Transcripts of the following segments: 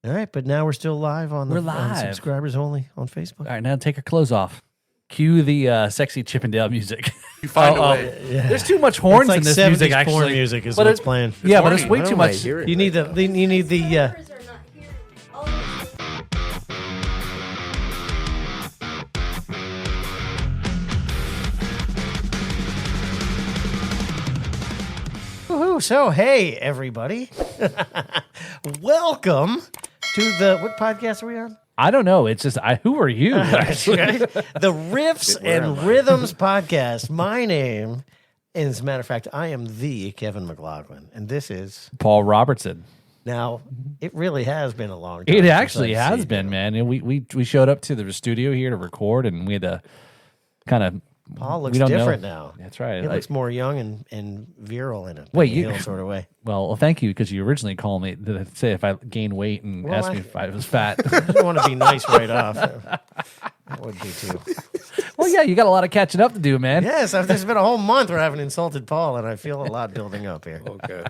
All right, but now we're still live on We're on live. subscribers only on Facebook. All right, now take our clothes off. Cue the sexy Chippendale music. You find a way. Yeah. There's too much horns It's like in this 70s music, porn actually. music is But what's it- playing. Yeah, but it's horny. way too much. You need the Woohoo. So, hey, everybody. Welcome to what podcast are we on? I don't know. It's just, who are you? Actually? The Riffs and Rhythms podcast. My name, as a matter of fact, I am the Kevin McLaughlin, and this is... Paul Robertson. Now, it really has been a long time. It since actually I've has seen been, you. man. And we showed up to the studio here to record, and we had to kind of... Paul looks we don't different know. now. That's right. He Like- looks more young and virile in a Wait, Benny you- Hill sort of way. Well, thank you, because you originally called me to say if I gained weight and Well, asked me if I was fat. I just want to be nice right off. That would be too. Well, yeah, you got a lot of catching up to do, man. Yes, there's been a whole month where I haven't insulted Paul, and I feel a lot building up here. Okay.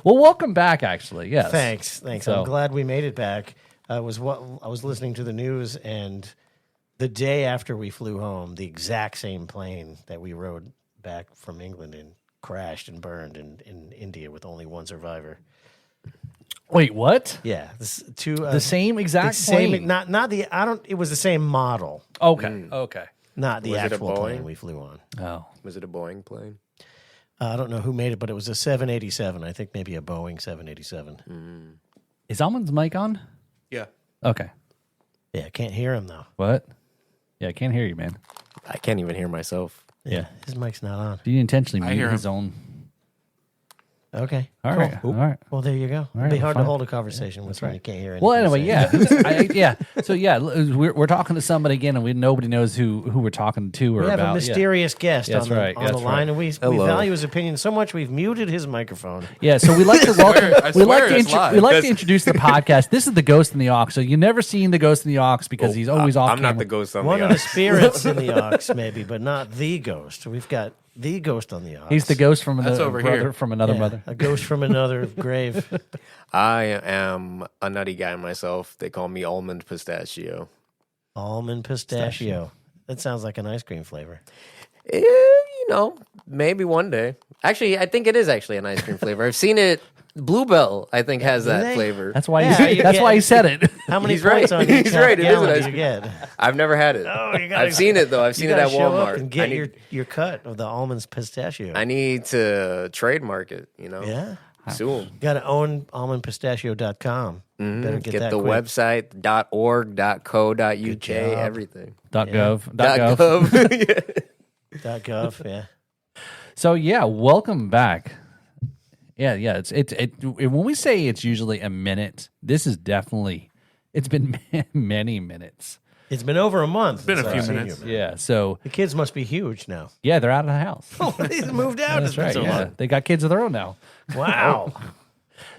Well, welcome back, actually. Yes. Thanks. So- I'm glad we made it back. I was listening to the news, and the day after we flew home, the exact same plane that we rode back from England and crashed and burned in India with only one survivor. Wait, what? Yeah, The same exact same. plane? Not the. I don't. It was the same model, Okay. Okay. not the Was it a actual plane Boeing? we flew on. Oh. Was it a Boeing plane? I don't know who made it, but it was a 787. I think maybe a Boeing 787. Is Almond's mic on? Yeah. Okay. Yeah, I can't hear him though. What? Yeah, I can't hear you, man. I can't even hear myself. Yeah, his mic's not on. Did he intentionally I mute hear his him. own? Okay. All cool. right. All right. Well, there you go. It'd right, be hard to fine. hold a conversation with when you can't hear anything. Well, anyway, you're saying. yeah, So yeah, we're talking to somebody again, and nobody knows who we're talking to or We have about. a mysterious guest That's on the, right, on the that's line, right. and we Hello. value his opinion so much we've muted his microphone. Yeah. So we like to welcome. I swear it's live. We like to That's- introduce the podcast. This is the Ghost in the Aux. So you've never seen the Ghost in the Aux because he's always off. I'm not camera. the ghost on One the of the Aux. spirits in the Ox, maybe, but not the ghost. We've got the ghost on the Ox. He's the ghost from That's another over brother here. from another Yeah, mother. a ghost from another grave. I am a nutty guy myself. They call me Almond Pistachio. Almond pistachio. That sounds like an ice cream flavor. Maybe one day. Actually, I think it is actually an ice cream flavor. I've seen it. Bluebell, I think, has that they? flavor. That's why. Yeah, That's why he said it. How many He's points right. on each He's right. It is gallon an do ice you cream. get? I've never had it. You gotta- I've seen it though. I've You seen it gotta at show up Walmart. and get your cut of the almonds pistachio. I need to trademark it. Yeah. Soon. You got to own almondpistachio.com. Better get that the quick. website .org.co.uk job. everything. .gov. .gov. .gov, yeah. So yeah, welcome back. Yeah. When we say it's usually a minute, this is definitely. It's been many minutes. It's been over a month. been a since few I've seen minutes. you, man. Yeah. So The kids must be huge now. yeah, they're out of the house. He's moved out. That's It's been right. so Yeah, long. they got kids of their own now. Wow.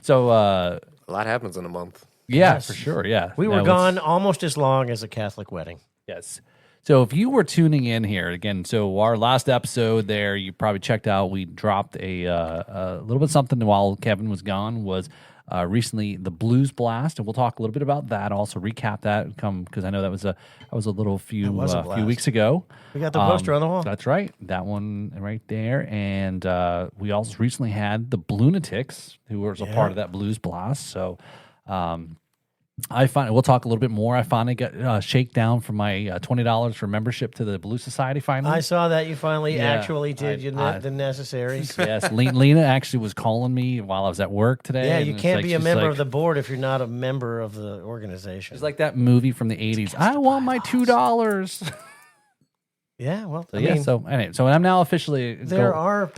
So A lot happens in a month. yeah, Yes. for sure. Yeah, We were No, it's- gone almost as long as a Catholic wedding. Yes. So if you were tuning in here again, so our last episode there, you probably checked out. We dropped a little bit something while Kevin was gone. Was recently the Blues Blast, and we'll talk a little bit about that. Also recap that because I know that was a few was a few blast. weeks ago. We got the poster on the wall. That's right, that one right there. And we also recently had the Blunatics, who was a part of that Blues Blast. So. We'll talk a little bit more. I finally got a shakedown for my $20 for membership to the Blues Society finally. I saw that you finally Yeah, actually did the necessaries. Yes, Lena actually was calling me while I was at work today. Yeah, and you it's can't like- be a she's member like- of the board if you're not a member of the organization. It's like that movie from the 80s. I want my $2. Yeah, well, So, I yeah, mean, so I'm now officially there are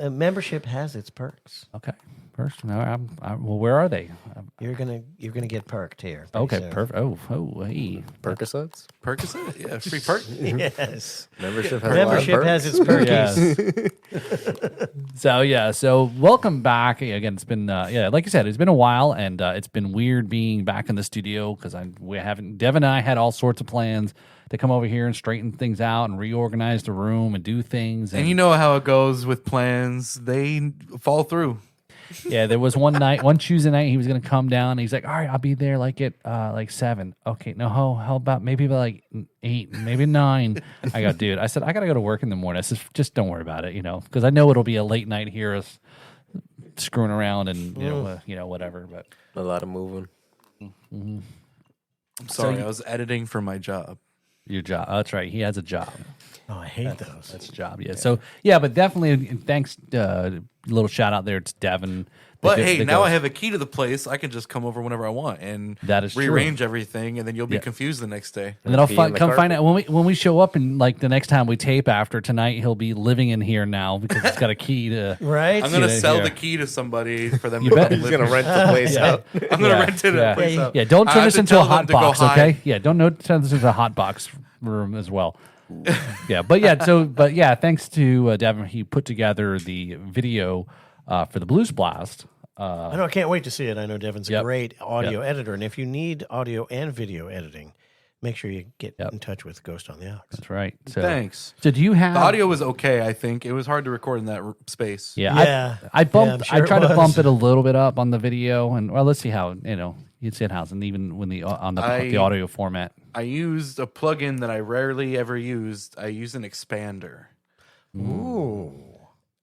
membership has its perks. Okay. First, no, well, where are they? You're gonna get perked here. pretty Okay, soon. perfect. Oh, hey. Percocets? Percocet? Yeah, free perk. Yes, Membership has membership has its perkies. Yes. So welcome back again. It's been like you said, it's been a while, and it's been weird being back in the studio because Devin and I had all sorts of plans to come over here and straighten things out and reorganize the room and do things. And you know how it goes with plans. They fall through. Yeah, there was one Tuesday night he was gonna come down. He's like, all right, I'll be there like at like 7. Okay, no, how about maybe about like 8, maybe 9. I go, dude. I said I gotta go to work in the morning. I said, just don't worry about it, because I know it'll be a late night here, us screwing around and whatever. But A lot of moving. I'm sorry, I was editing for my job. your job. Oh, that's right. He has a job. Oh, I hate those. That's a job. Yeah. So but definitely thanks. Little shout out there to Devin. But hey, now I have a key to the place. I can just come over whenever I want and That is true. rearrange everything, and then you'll be confused the next day. And then I'll Be in the come find carpet. out when we show up, and like the next time we tape after tonight, he'll be living in here now because he's got a key to. Right? I'm gonna Yeah, sell yeah. the key to somebody for them You to bet. come He's live. gonna rent the place out. I'm gonna rent it Yeah. a place out. Yeah, don't I turn have this to into a tell them hot to go box, hide. okay? Yeah, don't turn this into a hot box room as well. Yeah, thanks to Devin, he put together the video for the Blues Blast. I know. I can't wait to see it. I know Devin's a Yep. great audio editor, and if you need audio and video editing, make sure you get in touch with Ghost on the Ox. That's right. So, Thanks. So do you have The audio was okay. I think it was hard to record in that space. Yeah, Yeah. I bumped. Yeah, I'm sure I tried it to bump was. it a little bit up on the video, and let's see how you'd see it how's, and even when the audio format. I used a plugin that I rarely ever used. I used an expander Ooh.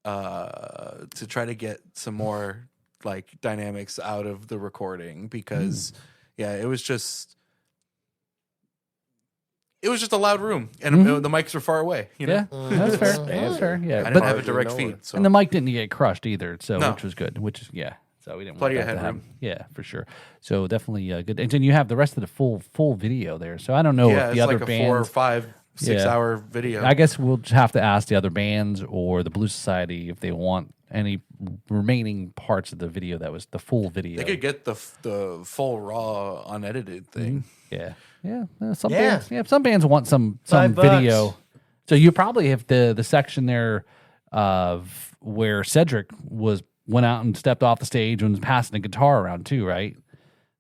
to try to get some more like dynamics out of the recording because it was just a loud room and the mics were far away. You know? Yeah, that's fair. That's fair. Yeah, I didn't but have a direct nowhere. feed, so and the mic didn't get crushed either, so No. which was good. So we didn't Plenty want of that to headroom. happen. Yeah, for sure. So definitely good. And then you have the rest of the full video there. So I don't know if it's the other like a bands. 4 or 5, 6 Yeah. hour video. I guess we'll have to ask the other bands or the Blue Society if they want any remaining parts of the video that was the full video. They could get the full raw unedited thing. Yeah. Some Yeah. bands. Some bands want some $5. video. So you probably have the section there of where Cedric went out and stepped off the stage and was passing the guitar around too, right?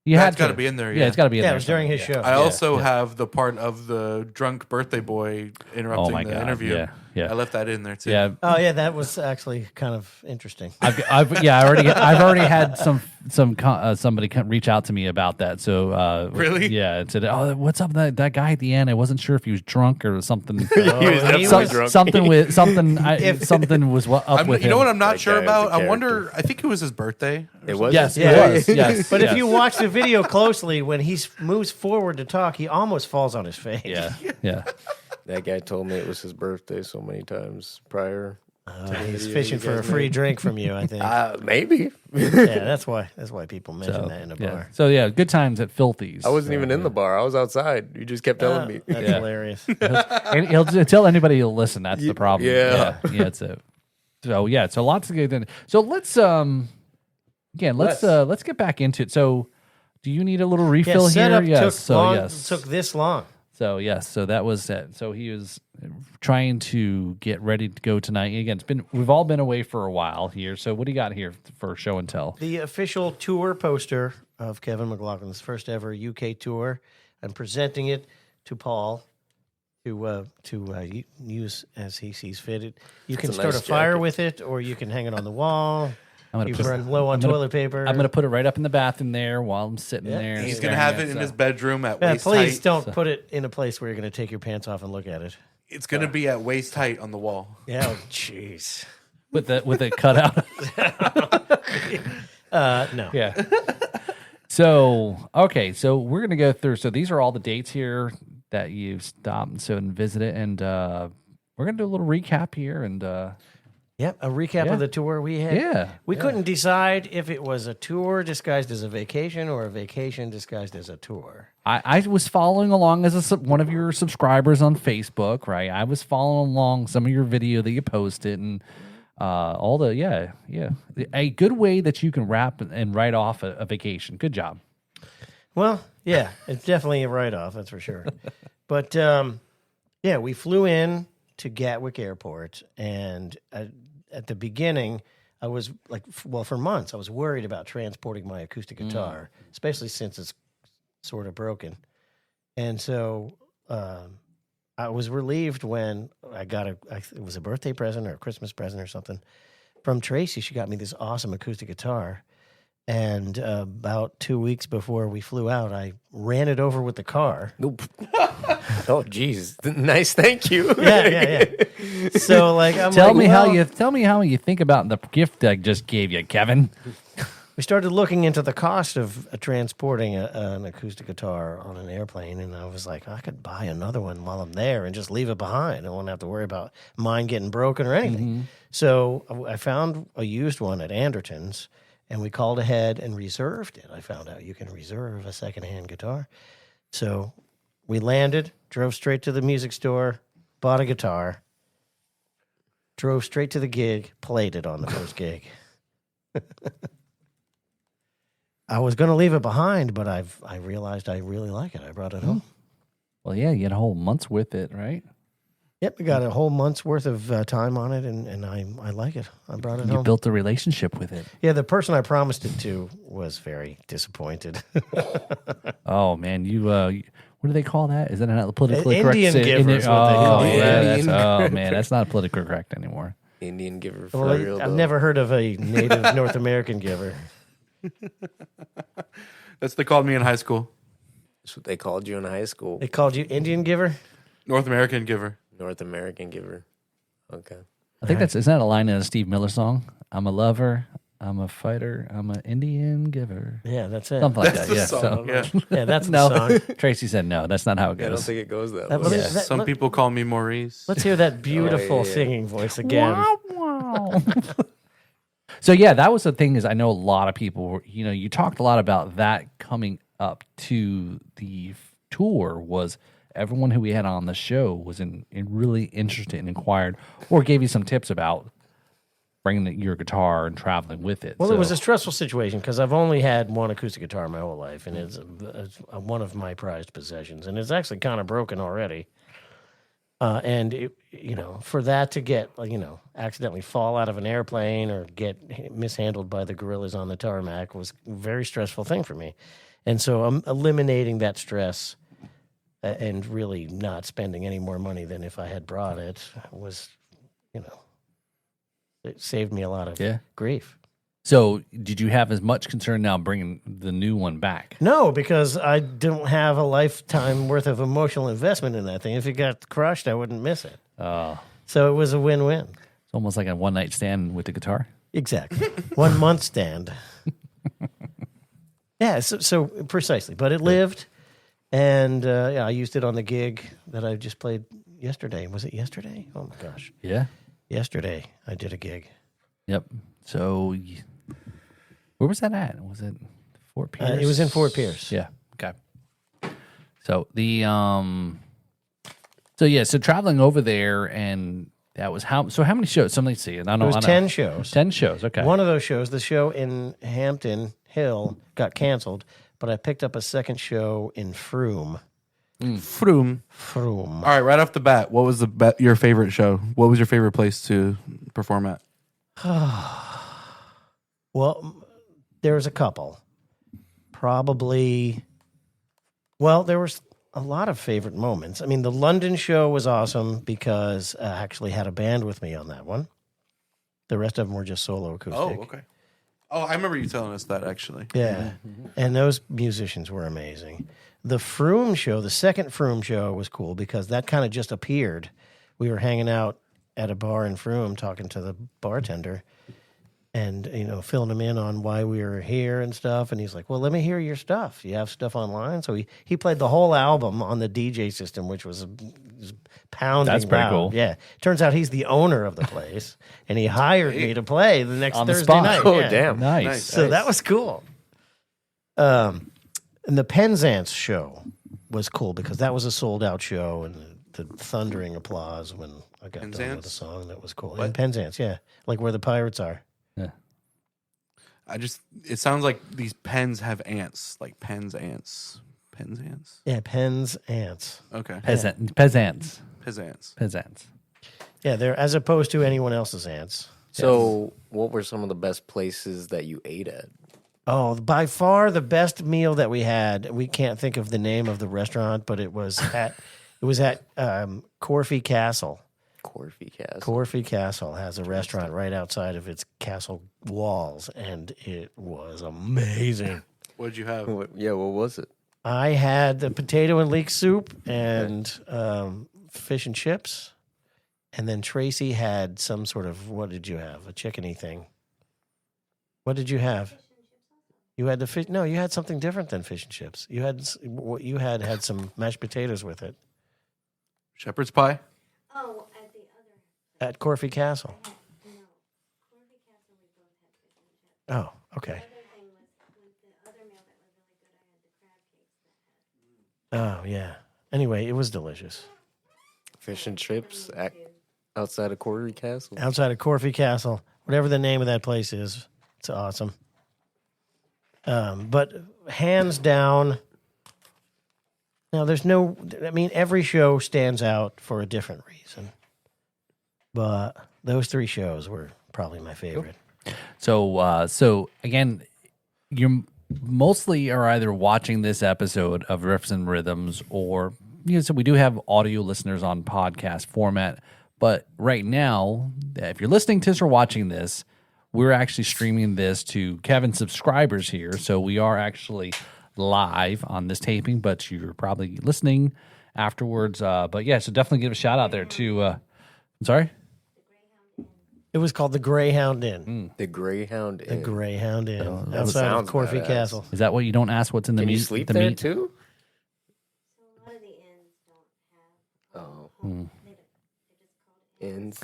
You That's had gotta be in there, Yeah, yeah. it's got to be in Yeah, there. it was during his show. I also have the part of the drunk birthday boy interrupting my the God, interview. yeah. I left that in there too. Yeah, Oh, yeah, that was actually kind of interesting. I've already had somebody reach out to me about that. So Really? yeah, it said, "Oh, what's up with that guy at the end? I wasn't sure if he was drunk or something. He was definitely was- drunk. Something with something. Something was up with You him. know what I'm not That sure guy is a about? I wonder. character. I think it was his birthday. It was. Yes, Yeah. it was. Yes, But yes. if you watch the video closely, when he moves forward to talk, he almost falls on his face. yeah. That guy told me it was his birthday so many times prior. He's video fishing you for a guys free drink from you, I think. Maybe. Yeah, that's why people mention that in a bar. So yeah, good times at Filthy's. I wasn't even in the bar. I was outside. You just kept telling me. That's Yeah. hilarious. And he'll tell anybody he'll listen. That's the problem. yeah. It's a. So yeah, so lots of good. So let's let's get back into it. So, do you need a little Yeah, refill here? setup Yes. took this long. So yes, so that was it. So he was trying to get ready to go tonight. Again, we've all been away for a while here. So what do you got here for show and tell? The official tour poster of Kevin McLaughlin's first ever UK tour. I'm presenting it to Paul to use as he sees fit. You can a start nice a fire jacket. with it, or you can hang it on the wall. I'm gonna You put- run low on toilet paper. I'm going to put it right up in the bathroom there while I'm sitting there. He's staring gonna have at it in so- his bedroom at Yeah, waist please height. don't put it in a place where you're going to take your pants off and look at it. It's gonna be at waist height on the wall. Yeah, oh, jeez. with it cut out. No. Yeah. So okay, so we're gonna go through. So these are all the dates here that you stopped and visited, and we're gonna do a little recap here. And Yep, a recap Yeah. of the tour we had. Yeah, We couldn't decide if it was a tour disguised as a vacation or a vacation disguised as a tour. I was following along as one of your subscribers on Facebook, right? I was following along some of your video that you posted, and all the a good way that you can wrap and write off a vacation. Good job. Well, yeah, it's definitely a write-off, that's for sure. But, yeah, we flew in to Gatwick Airport, and at the beginning, I was like, for months, I was worried about transporting my acoustic guitar, especially since it's sort of broken. And so I was relieved when I got it was a birthday present or a Christmas present or something from Tracy. She got me this awesome acoustic guitar. And about 2 weeks before we flew out, I ran it over with the car. Nope. Oh, geez. Nice. Thank you. Yeah. So, like, I'm Tell like, me well, how you think about the gift I just gave you, Kevin. we started looking into the cost of transporting an acoustic guitar on an airplane, and I was like, I could buy another one while I'm there and just leave it behind. I won't have to worry about mine getting broken or anything. So I found a used one at Anderton's, and we called ahead and reserved it. I found out you can reserve a secondhand guitar. So we landed, drove straight to the music store, bought a guitar, drove straight to the gig, played it on the first gig. I was going to leave it behind, but I realized I really like it. I brought it home. Well, yeah, you had a whole month's with it, right? Yep, we got a whole month's worth of time on it, and I like it. I brought it You home. built a relationship with it. Yeah, the person I promised it to was disappointed. Oh man, you what do they call that? Is that not politically correct? Indian to say- giver is what they call it. yeah, Indian oh man, that's not politically correct anymore. Indian giver for Well, real. I've though. never heard of a native North American giver. That's what they called me in high school. That's what they called you in high school. They called you Indian giver? North American giver. North American giver. Okay. I think isn't that a line in a Steve Miller song? I'm a lover, I'm a fighter, I'm an Indian giver. Yeah, that's it. Something like That's that. the Yeah. song. So, Yeah. Yeah, that's the no, song. Tracy said no. That's not how it I don't goes. think it goes that That way. was- that- Some let- people call me Maurice. Let's hear that beautiful yeah. singing voice again. Wow. So yeah, that was the thing. Is I know a lot of people. You talked a lot about that coming up to the tour. Was everyone who we had on the show was in really interested and inquired, or gave you some tips about bringing your guitar and traveling with it. Well, So- it was a stressful situation because I've only had one acoustic guitar my whole life, and it's one of my prized possessions, and it's actually kind of broken already. And for that to get accidentally fall out of an airplane or get mishandled by the gorillas on the tarmac was a very stressful thing for me. And so I'm eliminating that stress and really not spending any more money than if I had brought it was, it saved me a lot of grief. So, did you have as much concern now bringing the new one back? No, because I don't have a lifetime worth of emotional investment in that thing. If it got crushed, I wouldn't miss it. So it was a win-win. It's almost like a one-night stand with the guitar. Exactly. 1 month stand. Yeah, so precisely. But it lived, and I used it on the gig that I just played yesterday. Was it yesterday? Oh, my gosh. Yeah. Yesterday, I did a gig. Yep. So, where was that at? Was it Fort Pierce? It was in Fort Pierce. Yeah. Okay. So so traveling over there, and that was how many shows? So let's see. It was 10 shows. 10 shows. Okay. One of those shows, the show in Hampton Hill, got canceled, but I picked up a second show in Frome. Froom. Frome. All right, right off the bat, what was your favorite show? What was your favorite place to perform at? Well, there was a couple. Probably, well, there was a lot of favorite moments. I mean, the London show was awesome because I actually had a band with me on that one. The rest of them were just solo acoustic. Oh, okay. Oh, I remember you telling us that actually. Yeah, and those musicians were amazing. The Frome show, the second Frome show was cool because that kind of just appeared. We were hanging out at a bar in Frome talking to the bartender and, filling him in on why we were here and stuff. And he's like, well, let me hear your stuff. You have stuff online? So he played the whole album on the DJ system, which was pounding. That's pretty loud. cool. Yeah. Turns out he's the owner of the place, and he hired me to play the next On the Thursday spot. night. Oh, Yeah. damn. Nice. So that was cool. And the Penzance show was cool because that was a sold out show, and the thundering applause when I got done with Penzance? the song, that was cool. What? In Penzance, yeah, like where the pirates are. Yeah. It sounds like these pens have ants, like pens ants. Yeah, Penzance. Okay. Peasants. Pezants. Yeah, they're as opposed to anyone else's ants. So, what were some of the best places that you ate at? Oh, by far the best meal that we had. We can't think of the name of the restaurant, but it was at Corfe Castle. Corfy Castle. Corfy Castle has a restaurant right outside of its castle walls, and it was amazing. What'd you have? What was it? I had the potato and leek soup and fish and chips, and then Tracy had some sort of, what did you have? A chickeny thing. What did you have? You had the fish. No, you had something different than fish and chips. You had what you had some mashed potatoes with it Shepherd's pie? Oh, at the other. at Corfy Castle. No. Corby Castle, we both had fish and chips. Oh, okay. The other thing was, with the other meal that was really good, I had the crab cakes that had. Oh, yeah. Anyway, it was delicious. Fish and chips outside of Corfy Castle. Outside of Corfy Castle, whatever the name of that place is, it's awesome. But hands down, now there's no, I mean, every show stands out for a different reason. But those 3 shows were probably my favorite. So again, you mostly are either watching this episode of Riffs and Rhythms, or so we do have audio listeners on podcast format. But right now, if you're listening to this or watching this, we're actually streaming this to Kevin's subscribers here. So we are actually live on this taping, but you're probably listening afterwards. But yeah, so definitely give a shout out there to. I'm sorry. It was called the Greyhound Inn. The Greyhound The Inn. Greyhound Inn that outside of sounds Corfy badass. Castle. Is that what you don't ask? What's in the Can meat? you sleep the there meat? too? So a lot of the inns don't have Oh, home. They're just called inns.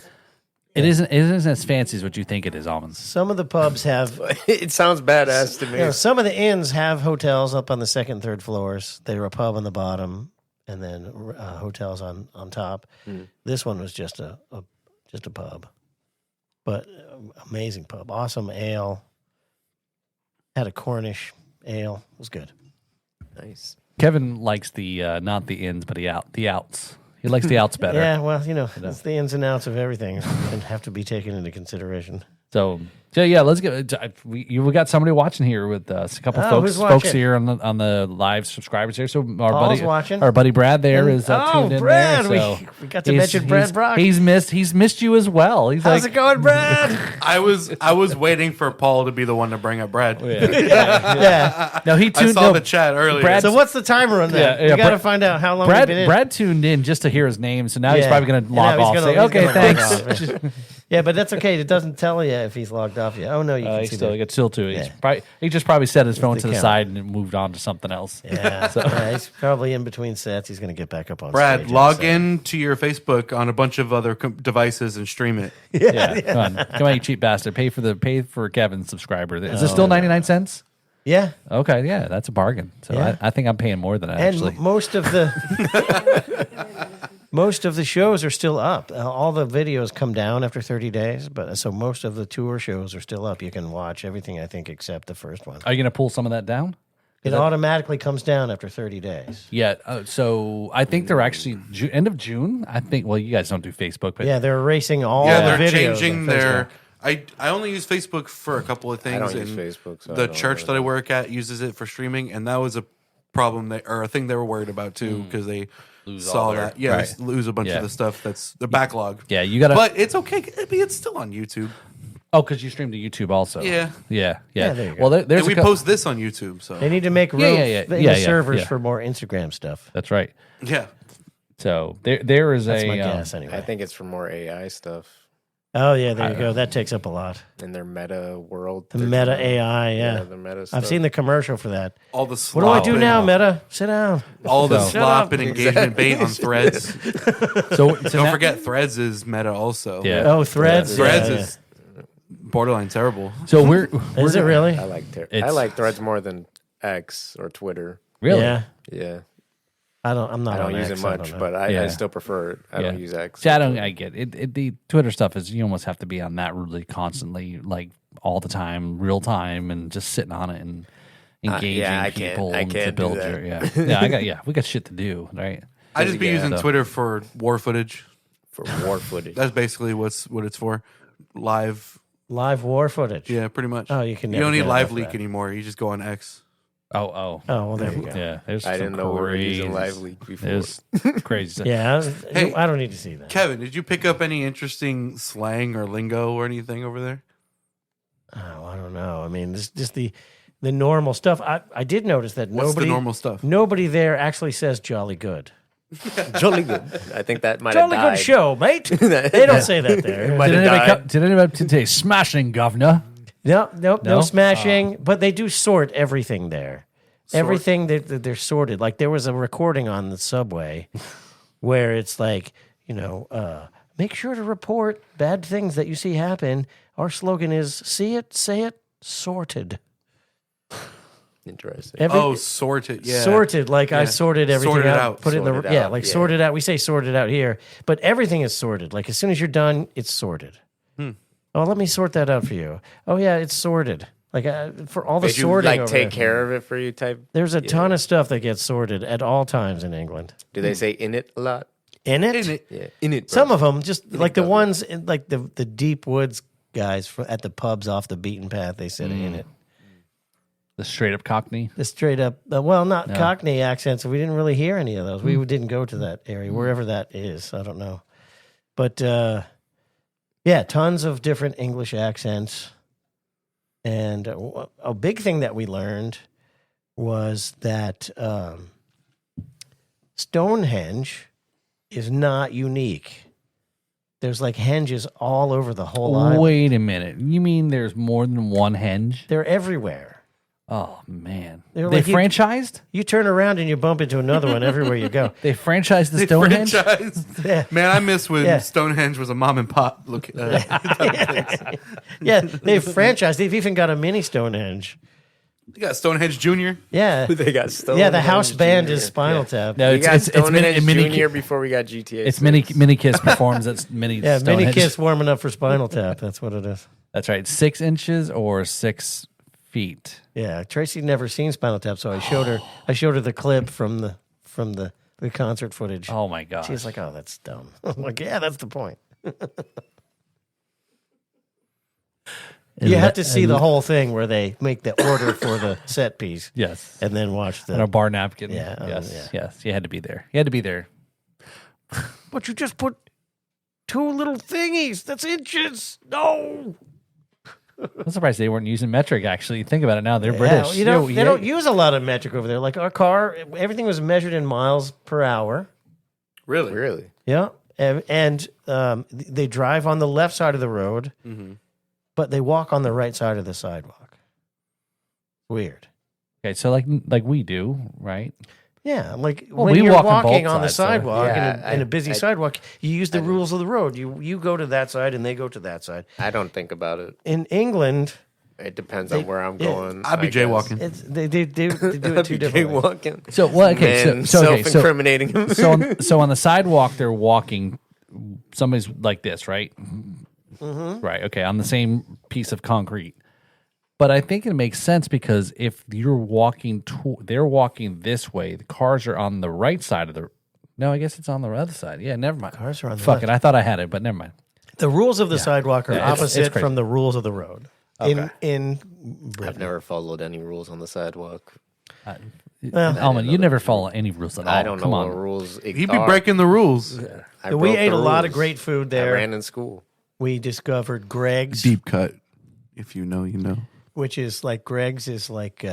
It isn't as fancy as what you think it is, Almonds. Some of the pubs have, It sounds badass to me. some of the inns have hotels up on the 2nd and 3rd floors. They're a pub on the bottom, and then hotels on top. This one was just a pub, but amazing pub, awesome ale. Had a Cornish ale. It was good. Nice. Kevin likes the not the ins, but the outs. He likes the outs better. Yeah, well, it's the ins and outs of everything and have to be taken into consideration. So yeah, let's get. We got somebody watching here with us. A couple folks who's watching? here on the live subscribers here. So Paul's watching. our buddy Brad there is Oh, tuned in Brad, there. So we got to mention Brad Brock. He's missed you as well. He's How's like, it going, Brad? I was waiting for Paul to be the one to bring up Brad. Yeah. no, he I tuned. saw no, the chat earlier. Brad- So what's the timer on that? Yeah, we got to Brad- find out how long we've been in. Brad tuned in just to hear his name, so now he's Yeah. probably going to And log now off. he's Say, gonna okay, log thanks. off. Yeah, but that's okay. It doesn't tell you if he's logged off yet. Oh no, you can He see still that. gets still to it. Yeah. He just probably set his phone the to the count. side and moved on to something else. Yeah, yeah, he's probably in between sets. He's going to get back up on Brad, stage. log in to your Facebook on a bunch of other devices and stream it. Yeah, come on, you cheap bastard. Pay for Kevin's subscriber. Is this still 99 cents? Yeah, Okay, yeah, that's a bargain. So Yeah. I think I'm paying more than that, and actually. most of the shows are still up. All the videos come down after 30 days, but so most of the tour shows are still up. You can watch everything, I think, except the first one. Are you going to pull some of that down? It automatically comes down after 30 days. Yeah. So I think they're actually end of June. I think. Well, you guys don't do Facebook, but Yeah, they're erasing all Yeah, the they're videos changing on their. Facebook. I only use Facebook for a couple of things. I don't use and Facebook, so I the don't church really that I work at uses it for streaming, and that was a problem or a thing they were worried about too because they saw all their- that. Yeah, right. they lose a bunch Yeah. of the stuff that's the backlog. yeah, you got to. But it's okay. I mean, it's still on YouTube. Oh, because you stream to YouTube also. Yeah. Yeah. Yeah, there you go. Well, there's And we a cou- post this on YouTube, so They need to make room Yeah, in the yeah, servers yeah. for more Instagram stuff. That's right. yeah. So there is That's a my guess, anyway. I think it's for more AI stuff Oh yeah, there you go. That takes up a lot. in their meta world. The Meta AI, yeah. the meta stuff. I've seen the commercial for that. All the What slop do I do and- now, Meta? Sit down. All the So- slop up. and engagement bait on Threads. so Don't now- forget, Threads is Meta also. Yeah. Oh, Threads. Threads Yeah, is borderline terrible. So we're yeah. Is it really? I like I It's- like Threads more than X or Twitter. really. Yeah. Yeah, I'm not. I don't on use X, it I much, don't know. but I Yeah. still prefer it. I don't use X. See, I get it. The Twitter stuff is you almost have to be on that really constantly, like all the time, real time, and just sitting on it and engaging I can't- people I to can't do build that. your we got shit to do, right? I just be Yeah. using So- Twitter for war footage. for war footage. That's basically what it's for. Live. Live war footage. Yeah, pretty much. Oh, you can You never don't need get live enough of leak that. anymore. You just go on X. Oh, well, there you go. yeah. There's I some didn't know we were using crazy- Live Leak before. There's crazy stuff. Yeah, Hey. I don't need to see that. Kevin, did you pick up any interesting slang or lingo or anything over there? Oh, I don't know. I mean, this just the normal stuff. I did notice that What's nobody the normal stuff? nobody there actually says jolly good. Jolly good. I think that might have Jolly died. good show, mate. They don't say that there. Did anybody say smashing, governor? Nope, no No? smashing. But they do sort everything there. Everything they're sorted. Like there was a recording on the subway where it's like, make sure to report bad things that you see happen. Our slogan is see it, say it, sorted. Interesting. Sorted. Yeah. Sorted, like I sorted everything Sorted out. out. Put it in the Sorted out, yeah. sorted out. We say sorted out here, but everything is sorted. Like as soon as you're done, it's sorted. Oh, let me sort that out for you. Oh yeah, it's sorted. Like for all the Did you sorting, like over take there. care of it for you type? There's a ton of stuff that gets sorted at all times in England. Do they say in it a lot? In it, Yeah, in it. some of them just like the government. ones in, like the deep woods guys at the pubs off the beaten path. They said in it. The straight up Cockney. The straight up, not Cockney accents. We didn't really hear any of those. We didn't go to that area, wherever that is. I don't know. But, tons of different English accents. And a big thing that we learned was that Stonehenge is not unique. There's like henges all over the whole island. Wait a minute. You mean there's more than one henge? They're everywhere. Oh man. They're They like you- franchised? You turn around and you bump into another one everywhere you go. They franchised the Stonehenge? Franchise. Yeah. Man, I miss when Yeah. Stonehenge was a mom and pop. Look, Yeah, they've franchised. They've even got a mini Stonehenge. you got Stonehenge Junior. Yeah. They got Stonehenge. Yeah, the house band Junior. is Spinal Tap. No, We it's got it's Stonehenge mini Junior before we got GTA. It's 6. mini Kiss performs at mini Yeah, Stonehenge. Mini Kiss warming up for Spinal Tap. That's what it is. That's right. 6 inches or 6 feet. Yeah, Tracy'd never seen Spinal Tap, so I showed her the clip from the concert footage. Oh my gosh. She's like, "Oh, that's dumb." I'm like, "Yeah, that's the point." You have to see the whole thing where they make the order for the set piece. Yes. And then watch On a the. bar napkin. Yeah, Yes. yeah. Yes. You had to be there. You had to be there. But you just put 2 little thingies. That's inches. No. I'm surprised they weren't using metric, actually. Think about it now. They're British. They don't use a lot of metric over there. Like our car, everything was measured in miles per hour. Really? Really? Yeah. And they drive on the left side of the road, but they walk on the right side of the sidewalk. Weird. Okay, so like we do, right? Yeah, like Well, when we you're walk on walking both on the sides, so- sidewalk Yeah, in a busy sidewalk, you use the rules of the road. You go to that side and they go to that side. I don't think about it. In England, It depends on where I'm yeah. going. I'd be I guess. jaywalking. they do it two different ways. Jaywalking. So well, okay, Man, so self-incriminating him. so on the sidewalk they're walking. Somebody's like this, right? Right. Okay, on the same piece of concrete. But I think it makes sense because if you're walking, they're walking this way. The cars are on the right side of the. No, I guess it's on the other side. Yeah, never mind. Cars are on the Fuck left. it. I thought I had it, but never mind. The rules of the sidewalk are Yeah, it's opposite crazy. from the rules of the road. Okay. In I've Britain. never followed any rules on the sidewalk. Alman, you never follow any rules at all. I don't know Come what on. rules. He'd be breaking the rules. I We broke ate the a lot of rules. great food I there. ran in school. We discovered Greg's, Deep cut. If you know, you know. which is like Greg's is like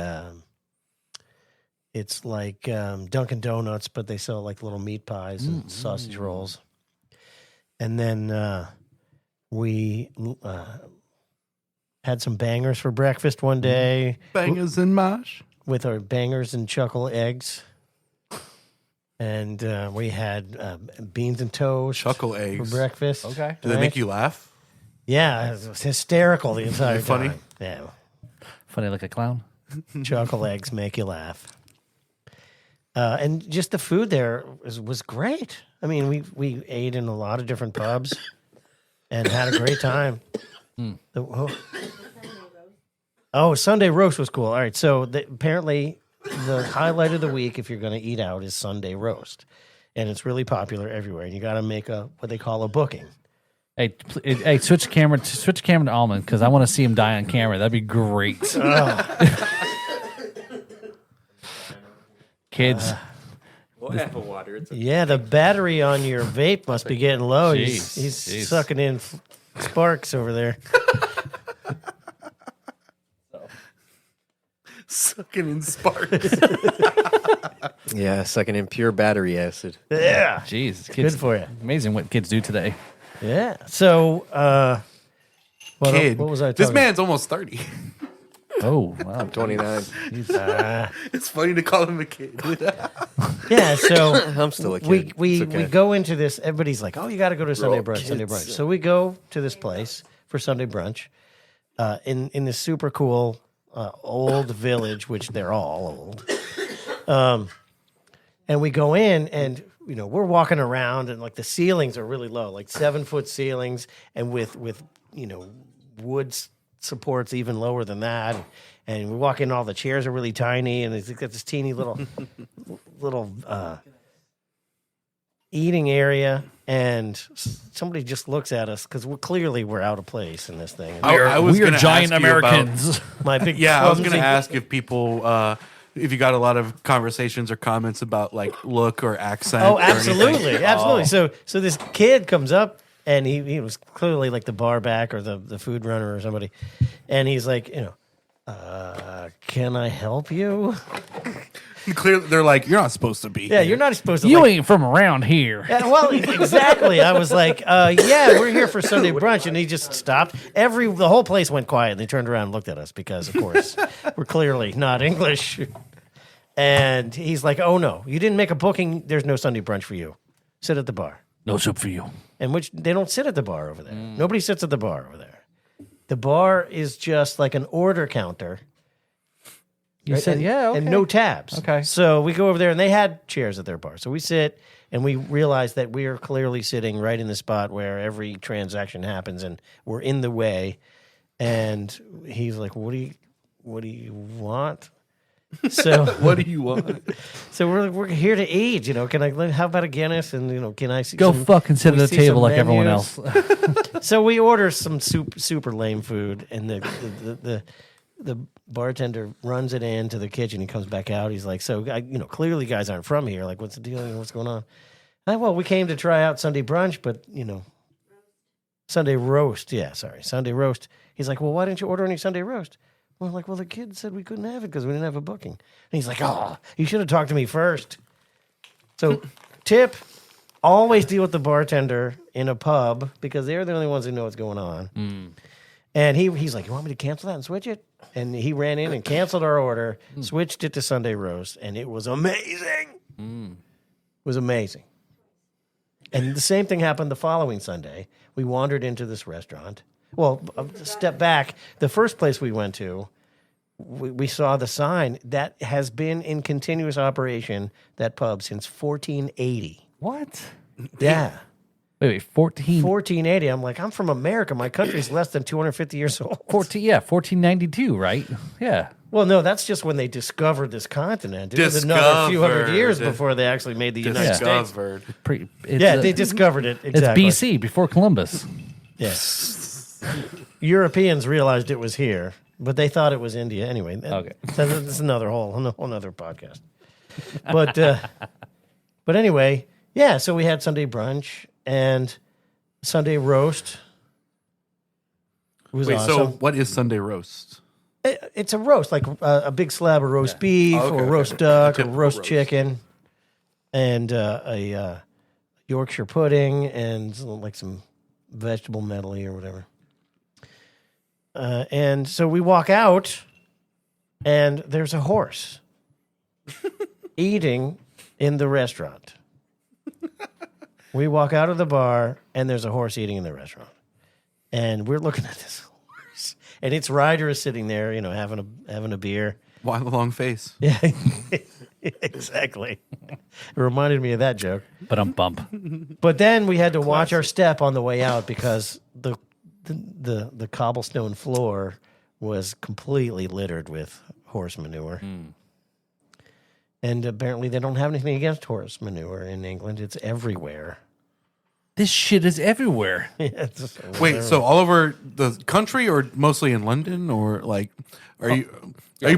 it's like Dunkin' Donuts, but they sell like little meat pies and sausage rolls. And then we had some bangers for breakfast one day Bangers and mash. with our bangers and chuckle eggs. And we had beans and toast Chuckle for eggs. breakfast. Okay. Do they make you laugh? Yeah, it was hysterical the entire time. Funny? Yeah. Funny like a clown. Chuckle eggs make you laugh. And just the food there was great. I mean, we ate in a lot of different pubs and had a great time. Sunday roast was cool. All right, so apparently the highlight of the week, if you're going to eat out, is Sunday roast, and it's really popular everywhere. And you got to make what they call a booking. Hey, switch camera to Alman because I want to see him die on camera. That'd be great. kids. We'll have a water. It's okay. Yeah, the battery on your vape must be getting low. He's Jeez. sucking in sparks over there. Sucking in sparks. Yeah, sucking in pure battery acid. Yeah. Jeez, kids, Good for you. Amazing what kids do today. Yeah. So, Kid. what was I This talking man's almost 30. Oh, wow. 29. It's funny to call him a kid. Yeah, so I'm still a kid. we It's okay. go into this. Everybody's like, "Oh, you got to go to Sunday all brunch, Sunday kids. brunch." So we go to this place for Sunday brunch in this super cool old village, which they're all old. And we go in, and we're walking around, and like the ceilings are really low, like 7-foot ceilings, and with wood supports even lower than that. And we walk in, all the chairs are really tiny, and it's got this teeny little eating area, and somebody just looks at us because we're out of place in this thing. I was We are gonna giant ask you about- Americans. My big Yeah, I was going to clumsy- ask if people, if you got a lot of conversations or comments about like look or accent. Oh, or anything. absolutely, absolutely. So this kid comes up, and he was clearly like the bar back or the food runner or somebody, and he's like, can I help you? Clearly, they're like, you're not supposed to be. Yeah, here. you're not supposed to. You like, ain't from around here. Yeah, well, exactly. I was like, yeah, we're here for Sunday brunch. And he just stopped. The whole place went quiet, and they turned around and looked at us because, of course, we're clearly not English. And he's like, oh, no, you didn't make a booking. There's no Sunday brunch for you. Sit at the bar. No soup for you. And which they don't sit at the bar over there. Nobody sits at the bar over there. The bar is just like an order counter. You Right? said, and, yeah, okay. and no tabs. Okay. So we go over there, and they had chairs at their bar. So we sit, and we realize that we are clearly sitting right in the spot where every transaction happens, and we're in the way. And he's like, "What do you want?" So What do you want? so we're here to eat. Can I? How about a Guinness? And can I see Go some, fucking sit we at the see table some like everyone menus? else. So we order some super lame food, and the bartender runs it into the kitchen. He comes back out. He's like, "So, clearly, you guys aren't from here. Like, what's the deal? What's going on?" Well, we came to try out Sunday brunch, but Sunday roast. Yeah, sorry, Sunday roast. He's like, "Well, why didn't you order any Sunday roast?" We're like, "Well, the kid said we couldn't have it because we didn't have a booking." And he's like, "Oh, you should have talked to me first." So, tip: always deal with the bartender in a pub because they're the only ones who know what's going on. And he's like, "You want me to cancel that and switch it?" And he ran in and canceled our order, switched it to Sunday roast, and it was amazing. It was amazing. And the same thing happened the following Sunday. We wandered into this restaurant. Well, a step back, the first place we went to, we saw the sign that has been in continuous operation, that pub, since 1480. What? Yeah. Wait, 14? 1480. I'm like, I'm from America. My country's less than 250 years old. 1492, right? Yeah. Well, no, that's just when they discovered this continent. It was another few hundred years Discovered. before they actually made the United States. Discovered. Yeah, they discovered it. Exactly. It's BC, before Columbus. Yes. Europeans realized it was here, but they thought it was India anyway. Okay. So that's another whole another podcast. But anyway, yeah. So we had Sunday brunch and Sunday roast. It was Wait, awesome. so what is Sunday roast? It's a roast, like a big slab of roast beef, Oh, okay, or okay. roast duck, or typical roast roast. chicken, and a Yorkshire pudding, and like some vegetable medley or whatever. And so we walk out, and there's a horse eating in the restaurant. We walk out of the bar, and there's a horse eating in the restaurant. And we're looking at this horse, and its rider is sitting there, having a beer. Why the long face? Yeah, exactly. It reminded me of that joke. But I'm bump. But then we had to watch our step on the way out because the cobblestone floor was completely littered with horse manure. And apparently they don't have anything against horse manure in England. It's everywhere. This shit is everywhere. Wait, so all over the country, or mostly in London, or like, are you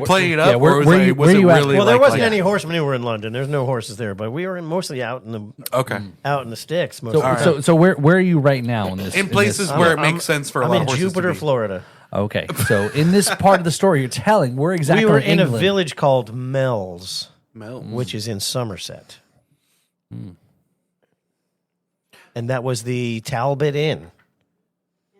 playing it up, where- or was, where you- was where it you at? really? Well, there like, wasn't like- any horse manure in London. There's no horses there, but we were mostly out in the Okay, out in the sticks. Most So, of the time. so where are you right now in this? in places where it makes sense for a I'm lot in of horses Jupiter, to be. Florida. Okay, so in this part of the story you're telling, we're exactly We were in in England. a village called Mells, Mel. which is in Somerset. And that was the Talbot Inn.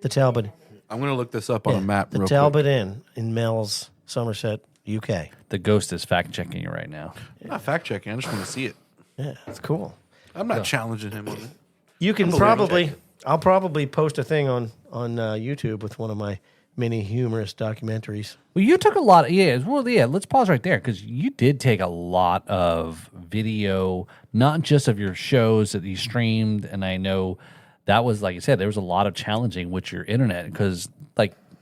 The Talbot. I'm gonna look this up on a map. The real Talbot Inn in Mells, Somerset, UK. The ghost is fact checking you right now. quick. I'm not fact checking. I just want to see it. Yeah, it's cool. I'm not challenging him on it. You can Unbelievable. probably, I'll probably post a thing on YouTube with one of my many humorous documentaries. Well, you took a lot. Let's pause right there because you did take a lot of video, not just of your shows that you streamed, and I know that was, like you said, there was a lot of challenging with your internet because,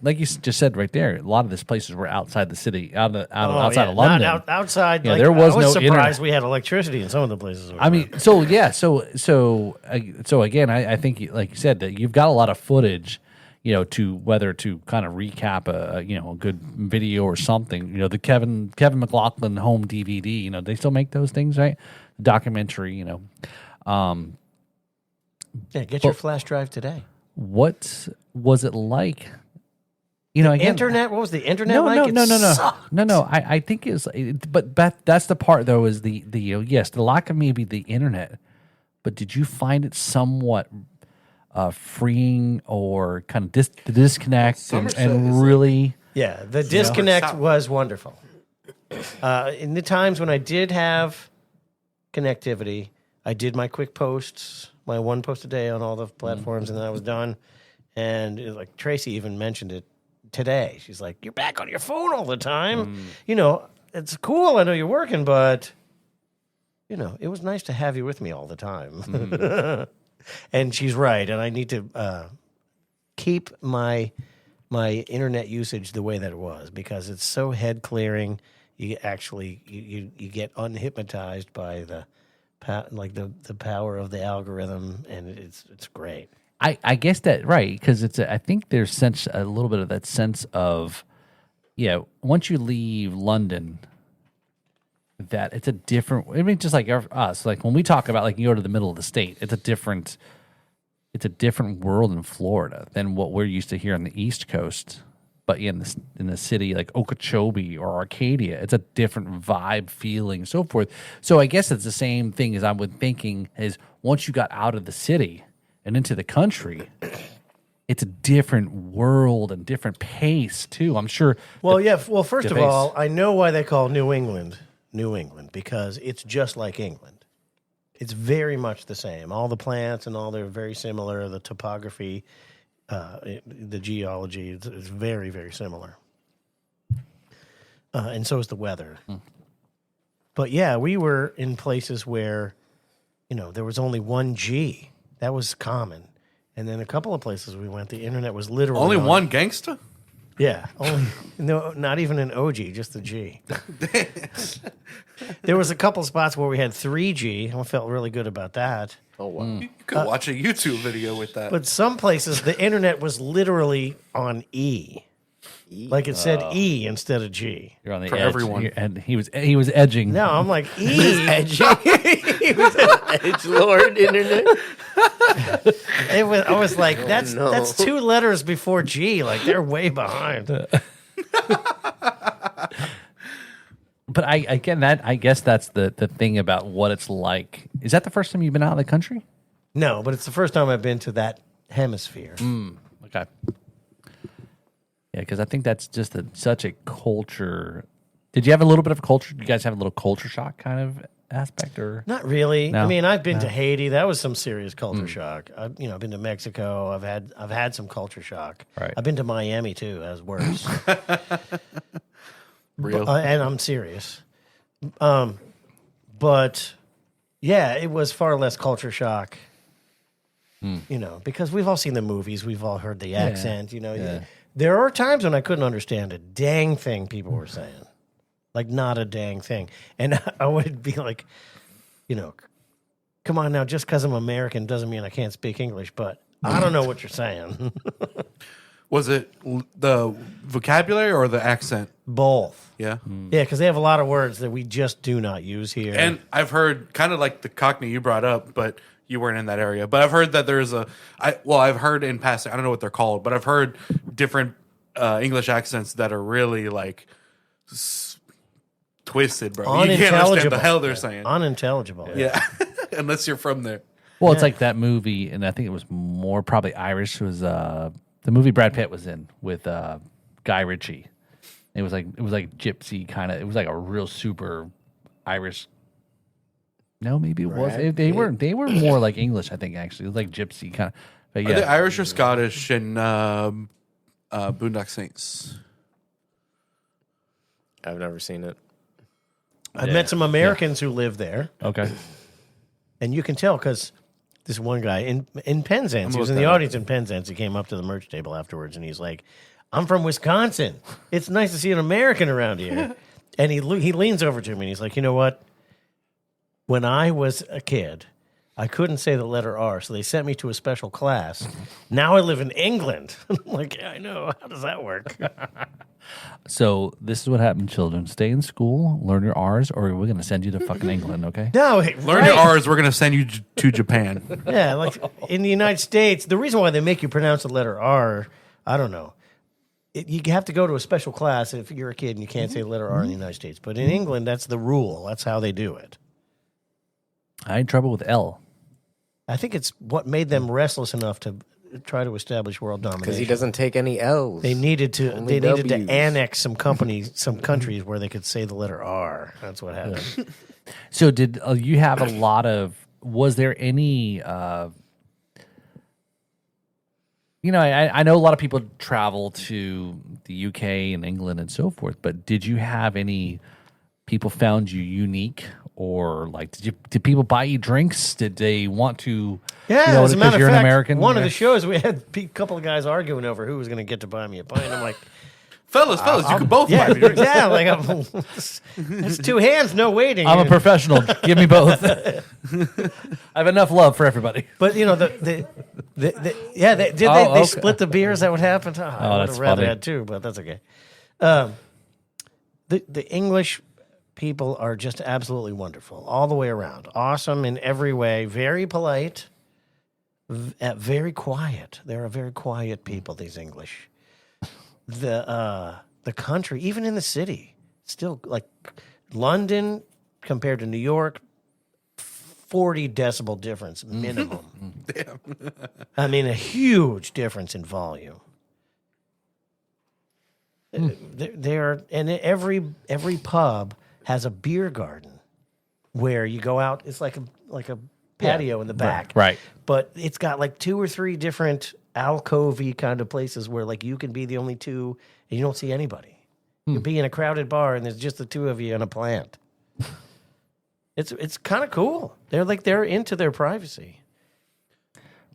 like you just said right there, a lot of these places were outside the city, outside of London. Not outside. Yeah, like, there was I was no surprised internet. we had electricity in some of the places. I mean, so again, I think, like you said, that you've got a lot of footage, to whether to kind of recap a good video or something. The Kevin McLaughlin home DVD. They still make those things, right? Documentary. get your flash drive today. What was it like? Again, Internet? What was the internet No, like? no. Sucked. No. I think it's, but that's the part though, is the yes, the lack of maybe the internet. But did you find it somewhat freeing or kind of the disconnect Somerset is and like- really? Yeah, the disconnect South. was wonderful. In the times when I did have connectivity, I did my quick posts, my one post a day on all the platforms, and then I was done. And like Tracy even mentioned it today. She's like, "You're back on your phone all the time. It's cool. I know you're working, but it was nice to have you with me all the time." And she's right. And I need to keep my internet usage the way that it was, because it's so head clearing. You actually you get unhypnotized by the power of the algorithm, and it's great. I guess that right, because I think there's a little bit of that sense of, once you leave London, that it's a different. I mean, just like us, like when we talk about like you go to the middle of the state, it's a different world in Florida than what we're used to here on the East Coast. But in the city like Okeechobee or Arcadia, it's a different vibe, feeling, so forth. So I guess it's the same thing as I was thinking is once you got out of the city and into the country, it's a different world and different pace too. I'm sure. Well, yeah. Well, first the of pace. all, I know why they call New England, because it's just like England. It's very much the same. All the plants and all they're very similar. The topography, the geology is very, very similar. And so is the weather. But yeah, we were in places where, there was only 1G. That was common. And then a couple of places we went, the internet was literally Only on- one gangsta. Yeah, only no, not even an OG, just the G. There was a couple spots where we had 3G. I felt really good about that. Oh wow. You could watch a YouTube video with that. But some places the internet was literally on E. Like it said E instead of G. You're on the For edge, everyone. and he was edging. No, I'm like E. Edge Lord internet. I was like, that's no. that's 2 letters before G. Like they're way behind. But I guess that's the thing about what it's like. Is that the first time you've been out of the country? No, but it's the first time I've been to that hemisphere. Okay. Yeah, because I think that's just such a culture. Did you have a little bit of a culture? Did you guys have a little culture shock kind of aspect, or Not really. No. I mean, I've been to Haiti. That was some serious culture shock. I've been to Mexico. I've had some culture shock. Right. I've been to Miami too. That was worse. Real. And I'm serious. But yeah, it was far less culture shock. Because we've all seen the movies, we've all heard the accent. Yeah. There are times when I couldn't understand a dang thing people were saying, like not a dang thing, and I would be like, come come on now, just because I'm American doesn't mean I can't speak English, but I don't know what you're saying. Was it the vocabulary or the accent? Both. Yeah. Yeah, because they have a lot of words that we just do not use here. And I've heard kind of like the Cockney you brought up, but you weren't in that area. But I've heard that there's I've heard in passing, I don't know what they're called, but I've heard different English accents that are really like twisted, bro. You can't understand the hell they're saying. Unintelligible. Yeah. Unless you're from there. Well, it's like that movie, and I think it was more probably Irish. Was the movie Brad Pitt was in with Guy Ritchie? It was like gypsy kind of. It was like a real super Irish. No, maybe it was. They were more like English. I think actually, it was like gypsy kind of. But Are they Irish or Scottish in Boondock Saints? I've never seen it. I've met some Americans who live there, Okay. and you can tell because this one guy in Penzance, he was in the audience in Penzance. He came up to the merch table afterwards, and he's like, "I'm from Wisconsin. It's nice to see an American around here." And he leans over to me, and he's like, "You know what? When I was a kid, I couldn't say the letter R, so they sent me to a special class. Now I live in England." I'm like, yeah, I know. How does that work? So this is what happened, children. Stay in school, learn your R's, or we're going to send you to fucking England, okay? No, Learn your R's. We're going to send you to Japan. Yeah, like in the United States, the reason why they make you pronounce the letter R, I don't know. You have to go to a special class if you're a kid and you can't say the letter R in the United States. But in England, that's the rule. That's how they do it. I had trouble with L. I think it's what made them restless enough to try to establish world domination. Because he doesn't take any L's. They needed to. Only They needed W's. to annex some companies, some countries where they could say the letter R. That's what happened. So did you have a lot of? Was there any? I know a lot of people travel to the UK and England and so forth, but did you have any people found you unique, or like did people buy you drinks? Did they want to? Yeah, as a matter of you're fact, an American. one of the shows we had a couple of guys arguing over who was going to get to buy me a pint. I'm like, fellas, you could both yeah, buy me drinks. yeah, like it's two hands, no waiting. I'm a professional. Give me both. I have enough love for everybody. But you know they okay. split the beers? That would happen. I would that's have rather funny. had two, but that's okay. The English people are just absolutely wonderful all the way around. Awesome in every way. Very polite. Very quiet. They're a very quiet people. These English. The country, even in the city, still like London compared to New York. 40 decibel difference minimum. Damn. I mean, a huge difference in volume. There and every pub has a beer garden where you go out. It's like a patio in the back, Right. But it's got like 2 or 3 different alcove-y kind of places where like you can be the only two and you don't see anybody. You'll be in a crowded bar and there's just the two of you in a plant. It's kind of cool. They're into their privacy.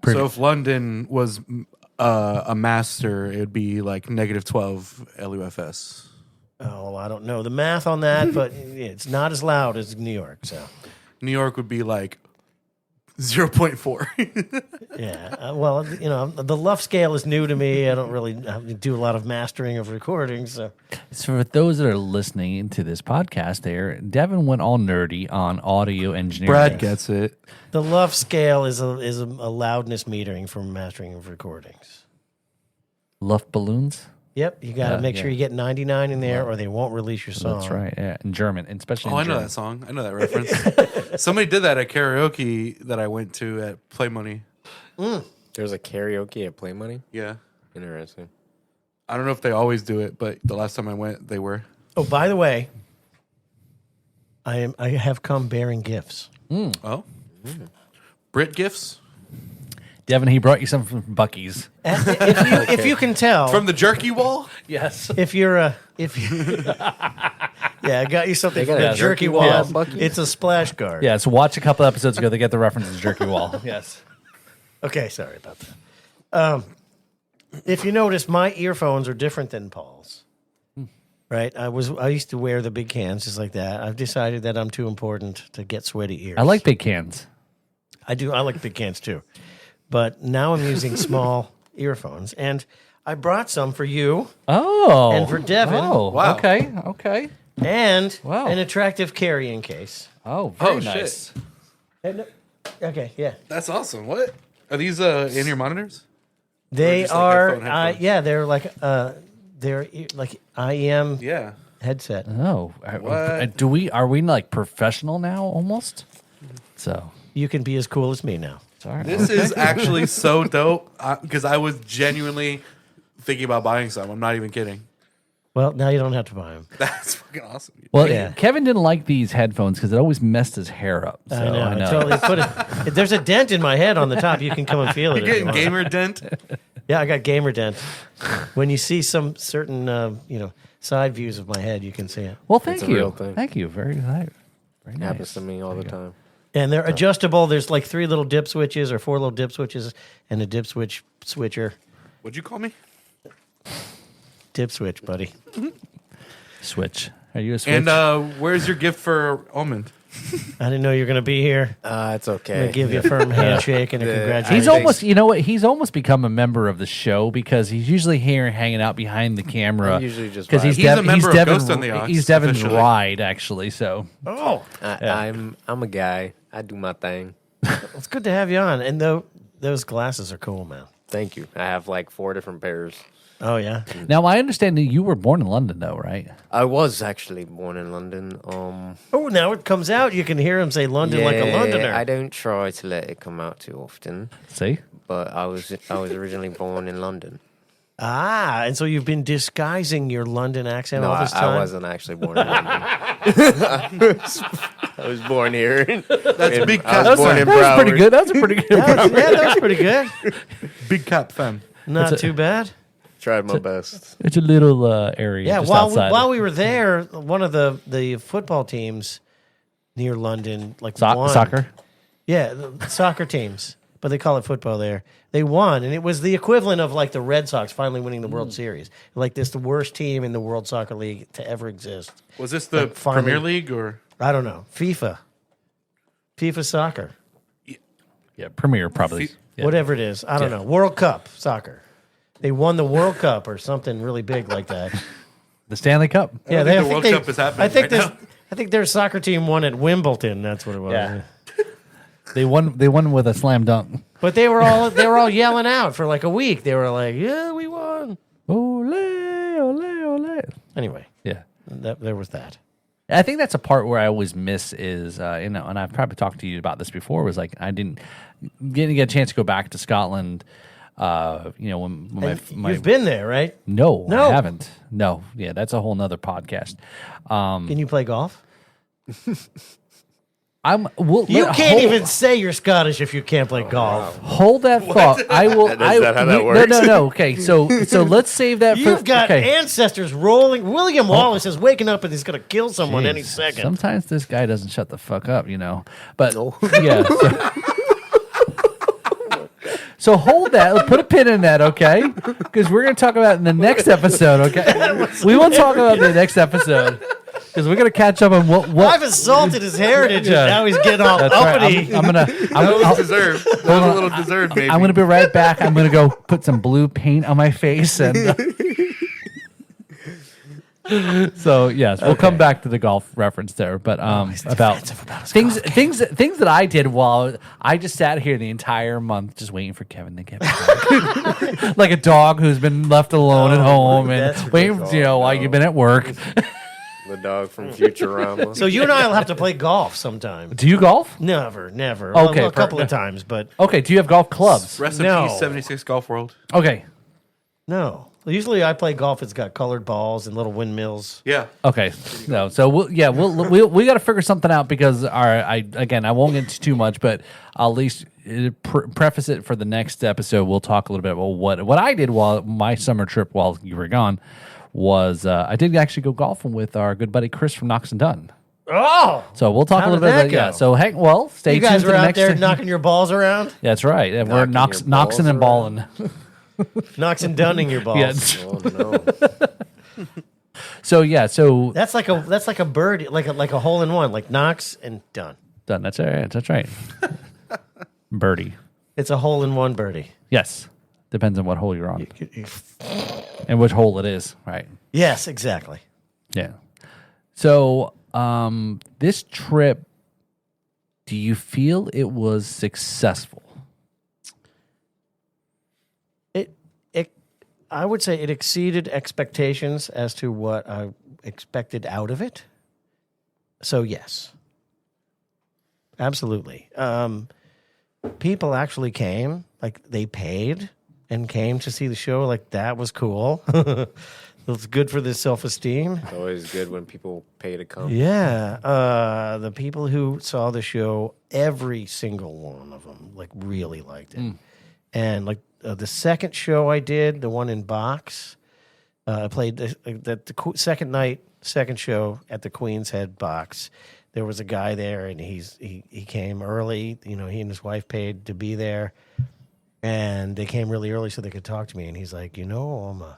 So if London was a master, it would be like -12 LUFS. Oh, I don't know the math on that, but it's not as loud as New York. So, New York would be like 0.4. yeah. Well, you know, the Luff scale is new to me. I don't really do a lot of mastering of recordings. So, For those that are listening to this podcast, there, Devin went all nerdy on audio engineering. Brad gets it. the Luff scale is a loudness metering for mastering of recordings. Luft balloons. Yep, you got to make sure you get 99 in there, or they won't release your song. That's right. Yeah, in German, and especially. Oh, in I know German. that song. I know that reference. Somebody did that at karaoke that I went to at Play Money. There's a karaoke at Play Money? Yeah. Interesting. I don't know if they always do it, but the last time I went, they were. Oh, by the way, I have come bearing gifts. Oh. Brit gifts? Devin, he brought you something from Bucky's. If you can tell, From the jerky wall? Yes. yeah, I got you something They from got the a jerky jerky wall. wall at Buc-ee's? It's a splash guard. Yeah. So watch a couple episodes ago. They get the reference to Jerky Wall. Yes. Okay, sorry about that. If you notice, my earphones are different than Paul's. Right? I used to wear the big cans just like that. I've decided that I'm too important to get sweaty ears. I like big cans. I do. I like big cans too. But now I'm using small earphones. And I brought some for you Oh. and for Devin. Oh, Wow. Okay. And Wow. an attractive carrying case. Oh, very Oh, nice. shit. Okay, yeah. That's awesome. What are these in your monitors? They just like are, headphone? yeah, they're like IEM Yeah. headset. Oh, What? are we like professional now almost? So, You can be as cool as me now. sorry. This is actually so dope because I was genuinely thinking about buying some. I'm not even kidding. Well, now you don't have to buy them. That's fucking awesome. Well, Yeah. Kevin didn't like these headphones because it always messed his hair up. So I know. I totally put it. There's a dent in my head on the top. You can come and feel it. You're if you getting want. gamer dent. Yeah, I got gamer dent. When you see some certain, side views of my head, you can see it. Well, thank It's a you. real thing. Thank you. Very nice. Very nice. Happens to me all the time. And they're adjustable. There's like 3 little dip switches or 4 little dip switches and a dip switcher. What'd you call me? Dip switch, buddy. Switch. Are you a switch? And where's your gift for Almond? I didn't know you were going to be here. It's I'm okay. going to give you a firm handshake and a congratulations. He's Thanks. almost, you know what? He's almost become a member of the show because he's usually here hanging out behind the camera. I'm usually just because vibing. He's a member of Ghost on the Ox, He's Devin's officially. ride, actually. So Oh, I'm a guy. I do my thing. it's good to have you on. And those glasses are cool, man. Thank you. I have like 4 different pairs. Oh, yeah. now I understand that you were born in London, though, right? I was actually born in London. Oh, now it comes out. You can hear him say London like a Londoner. I don't try to let it come out too often, See? but I was originally born in London. And so you've been disguising your London accent No, all this time? I wasn't actually born in London. I was born here. That's big I cap. was born in That was pretty Broward. good. That was a pretty good. That was pretty good. Big cap fan. Not too bad. Tried my best. It's a little area. Yeah, just while outside. we were there, one of the football teams near London, like won. Soccer. Yeah, the soccer teams, but they call it football there. They won, and it was the equivalent of like the Red Sox finally winning the World Series. Like this, the worst team in the World Soccer League to ever exist. Was this the Like, finally- Premier League or? I don't know. FIFA soccer, Yeah, Premier probably. Yeah. whatever it is. I don't know. World Cup soccer. They won the World Cup or something really big like that. The Stanley Cup. Yeah, think the World Cup is happening I think right this. now. I think their soccer team won at Wimbledon. That's what it was. Yeah. They won with a slam dunk. But they were all yelling out for like a week. They were like, "Yeah, we won." Ole, ole, ole. Anyway, Yeah. there was that. I think that's a part where I always miss is, and I've probably talked to you about this before, was like I didn't get a chance to go back to Scotland. When my You've been there, right? no, No. I haven't. No, yeah, that's a whole nother podcast. Can you play golf? You can't even say you're Scottish if you can't play golf. hold that thought. I will. Is that how that works? No. Okay, so let's save that. You've for, got okay. ancestors rolling. William Wallace is waking up and he's going to kill someone any Jeez, second. Sometimes this guy doesn't shut the fuck up, But No. yeah. So hold that. Put a pin in that, okay? Because we're going to talk about it in the next episode, okay? We will talk about it in the next episode because we're going to catch up on what. I've assaulted his heritage, Yeah. and now he's getting all That's right. uppity. I'm gonna. That was deserved. That was a little deserved, maybe. I'm gonna be right back. I'm gonna go put some blue paint on my face and. So yes, we'll come back to the golf reference there, but about things that I did while I just sat here the entire month just waiting for Kevin to get back, like a dog who's been left alone at home and that's waiting, while you've been at work. The dog from Futurama. So you and I will have to play golf sometime. Do you golf? Never. Okay, Well, a couple of times, but Okay. Do you have golf clubs? Rest in No. peace, 76 Golf World. Okay. no. Usually I play golf. It's got colored balls and little windmills. Yeah. Okay, no. So we got to figure something out because I won't get into too much, but I'll at least preface it for the next episode. We'll talk a little bit about what I did while my summer trip while you were gone was I did actually go golfing with our good buddy Chris from Knox and Dunn. Oh, So we'll talk How a little did bit that about yeah. go? So stay you tuned guys to were the out next. there knocking your balls around, That's right. And we're Knocking your Knoxing and balls balling. knocks and dunning your balls. Yeah. Oh no. So That's like a bird, like a hole in one, like knocks and done. done. That's all right. That's right. birdie. It's a hole-in-one birdie. Yes. Depends on what hole you're on and which hole it is, right? Yes, exactly. Yeah. So, this trip, do you feel it was successful? I would say it exceeded expectations as to what I expected out of it. So yes, absolutely. People actually came, like they paid and came to see the show. Like that was cool. It was good for their self-esteem. It's always good when people pay to come. Yeah. The people who saw the show, every single one of them, like really liked it. And like the second show I did, the one in Box, I played the second night, second show at the Queen's Head Box. There was a guy there, and he came early. You know, he and his wife paid to be there, and they came really early so they could talk to me. And he's like, you know,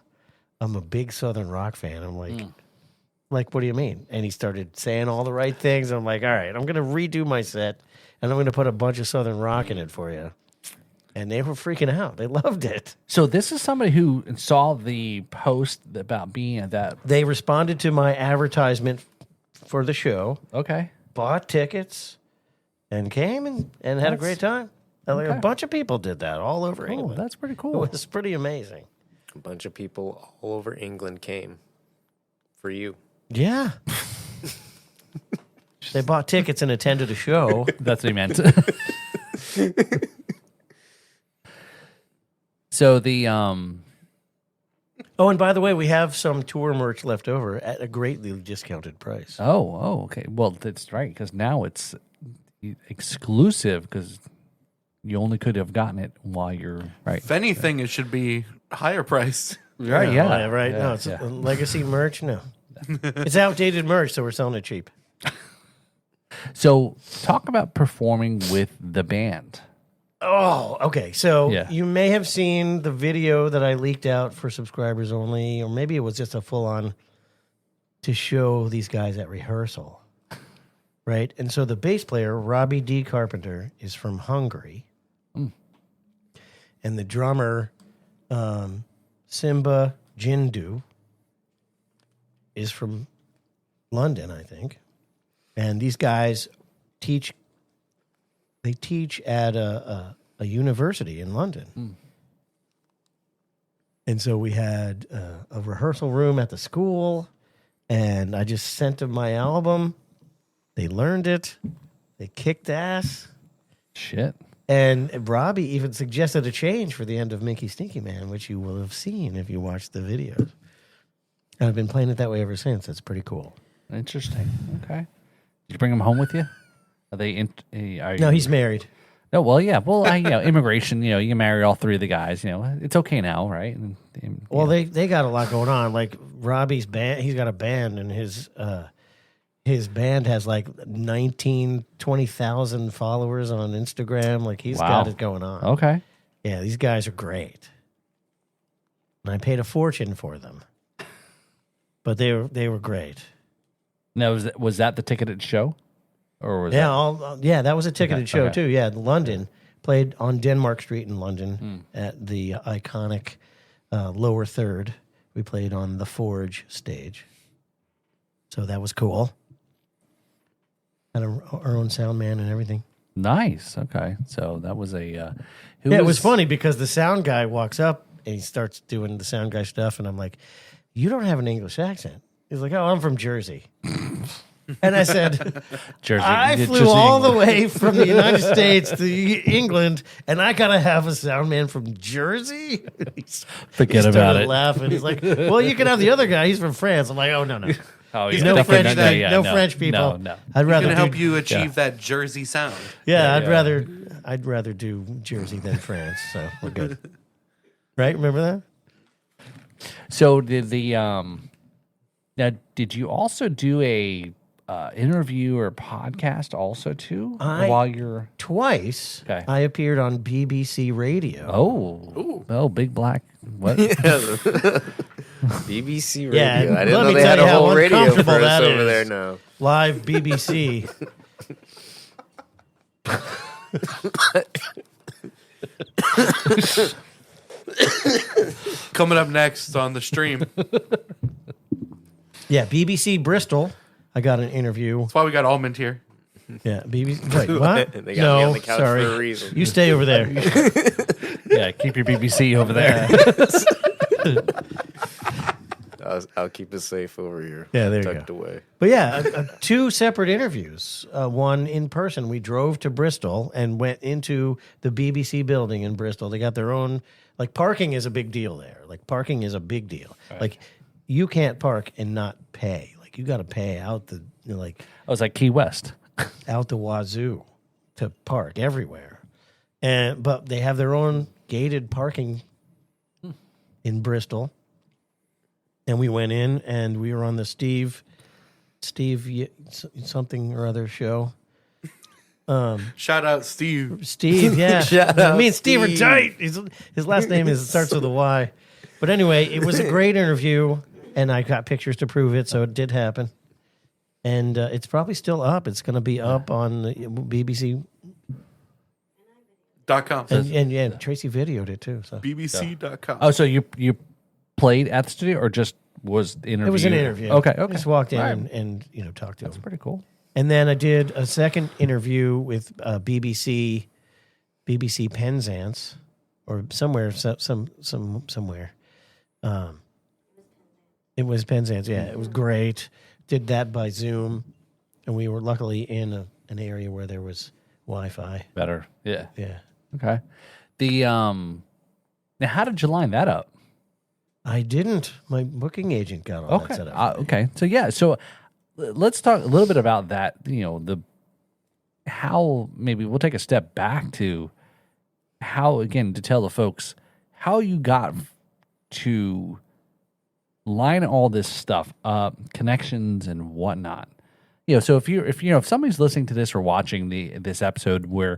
I'm a big Southern rock fan. I'm like, what do you mean? And he started saying all the right things. I'm like, all right, I'm going to redo my set, and I'm going to put a bunch of Southern rock in it for you. And they were freaking out. They loved it. So this is somebody who saw the post about being at that. They responded to my advertisement for the show, Okay. bought tickets, and came and had a great time. Okay. A bunch of people did that all over Oh, England. that's pretty cool. It was pretty amazing. A bunch of people all over England came for you. Yeah. They bought tickets and attended a show. That's what he meant. So the Oh, and by the way, we have some tour merch left over at a greatly discounted price. okay. Well, that's right, because now it's exclusive because you only could have gotten it while you're right. If anything, it should be higher price. Right, yeah. Right. Yeah, No, it's yeah. legacy merch. No. It's outdated merch, so we're selling it cheap. So talk about performing with the band. Oh, okay. So Yeah. you may have seen the video that I leaked out for subscribers only, or maybe it was just a full on to show these guys at rehearsal. Right? And so the bass player, Robbie D. Carpenter, is from Hungary. And the drummer, Simba Jindu, is from London, I think. And these guys teach at a university in London. And so we had a rehearsal room at the school, and I just sent them my album. They learned it. They kicked ass. Shit. And Robbie even suggested a change for the end of Minky Stinky Man, which you will have seen if you watched the videos. And I've been playing it that way ever since. It's pretty cool. Interesting. Okay. Did you bring them home with you? Are they? No, he's married. No, well, yeah. Well, immigration. You can marry all three of the guys. It's okay now, right? Well, they got a lot going on. Like Robbie's band, he's got a band, and his band has like 20,000 followers on Instagram. Like he's Wow. got it going on. Okay. Yeah, these guys are great. And I paid a fortune for them. But they were great. Now, was that the ticketed show? Or was Yeah, that was a ticketed show okay. too. Yeah, London. Played on Denmark Street in London at the iconic lower third. We played on the Forge stage. So that was cool. Had our own sound man and everything. Nice. Okay. So that was a... It was funny because the sound guy walks up and he starts doing the sound guy stuff, and I'm like, you don't have an English accent. He's like, oh, I'm from Jersey. And I said, Jersey. I flew Jersey, all the England. way from the United States to England, and I got to have a sound man from Jersey? Forget he about started it. laughing. He's like, well, you can have the other guy. He's from France. I'm like, oh, no. Oh, He's yeah, no definitely French, not- yeah, no no, French people. No. I'd rather Can help do, you achieve that Jersey sound. I'd rather do Jersey than France. So we're good. Right? Remember that? So did now did you also do a interview or podcast also too while you're Twice, Okay. I appeared on BBC Radio. big black what BBC Radio. Yeah, I didn't let know me they tell had you a how whole radio for uncomfortable us that over is. there now. Live BBC. Coming up next on the stream. Yeah, BBC Bristol. I got an interview. That's why we got Almond here. Yeah, BBC. Wait, what? They got me on the couch sorry. for a reason. You stay over there. Yeah, keep your BBC over there. I'll keep it safe over here. Yeah, there you tucked go. away. But yeah, two separate interviews. One in person. We drove to Bristol and went into the BBC building in Bristol. They got their own, like, parking is a big deal there. Like, parking is a big deal. Right. Like, you can't park and not pay. Like, you got to pay out the, like, I was like Key West. out the wazoo to park everywhere. But they have their own gated parking in Bristol. And we went in and we were on the Steve something or other show. Shout out Steve. Steve, yeah. Shout out Me and Steve are Steve. tight. His last name starts with a Y. But anyway, it was a great interview, and I got pictures to prove it, so it did happen. And it's probably still up. It's going to be up on the BBC. .com. And yeah, Tracy videoed it too. So BBC.com. Oh, so you played at the studio or just was interviewed? it was an interview. Okay. Just walked in All right. and talked to him. That's pretty cool. And then I did a second interview with BBC Penzance, or somewhere. It was Penzance. Yeah, it was great. Did that by Zoom, and we were luckily in an area where there was Wi-Fi. Better. Yeah. Yeah, Okay. The now how did you line that up? I didn't. My booking agent got all that Okay. set up. Okay. So yeah. So let's talk a little bit about that. You know, how maybe we'll take a step back to how, again, to tell the folks how you got to line all this stuff up, connections and whatnot. You know, so if somebody's listening to this or watching this episode where,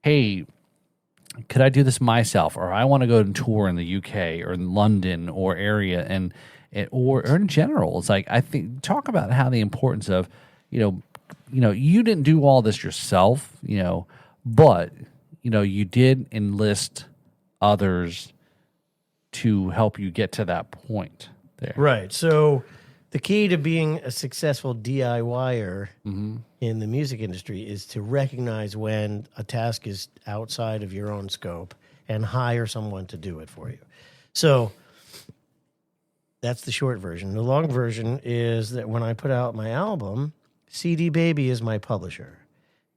hey, could I do this myself, or I want to go and tour in the UK or in London or area, or in general, it's like, I think, talk about how the importance of, you didn't do all this yourself, but you did enlist others to help you get to that point there. Right. So the key to being a successful DIYer in the music industry is to recognize when a task is outside of your own scope and hire someone to do it for you. So that's the short version. The long version is that when I put out my album, CD Baby is my publisher.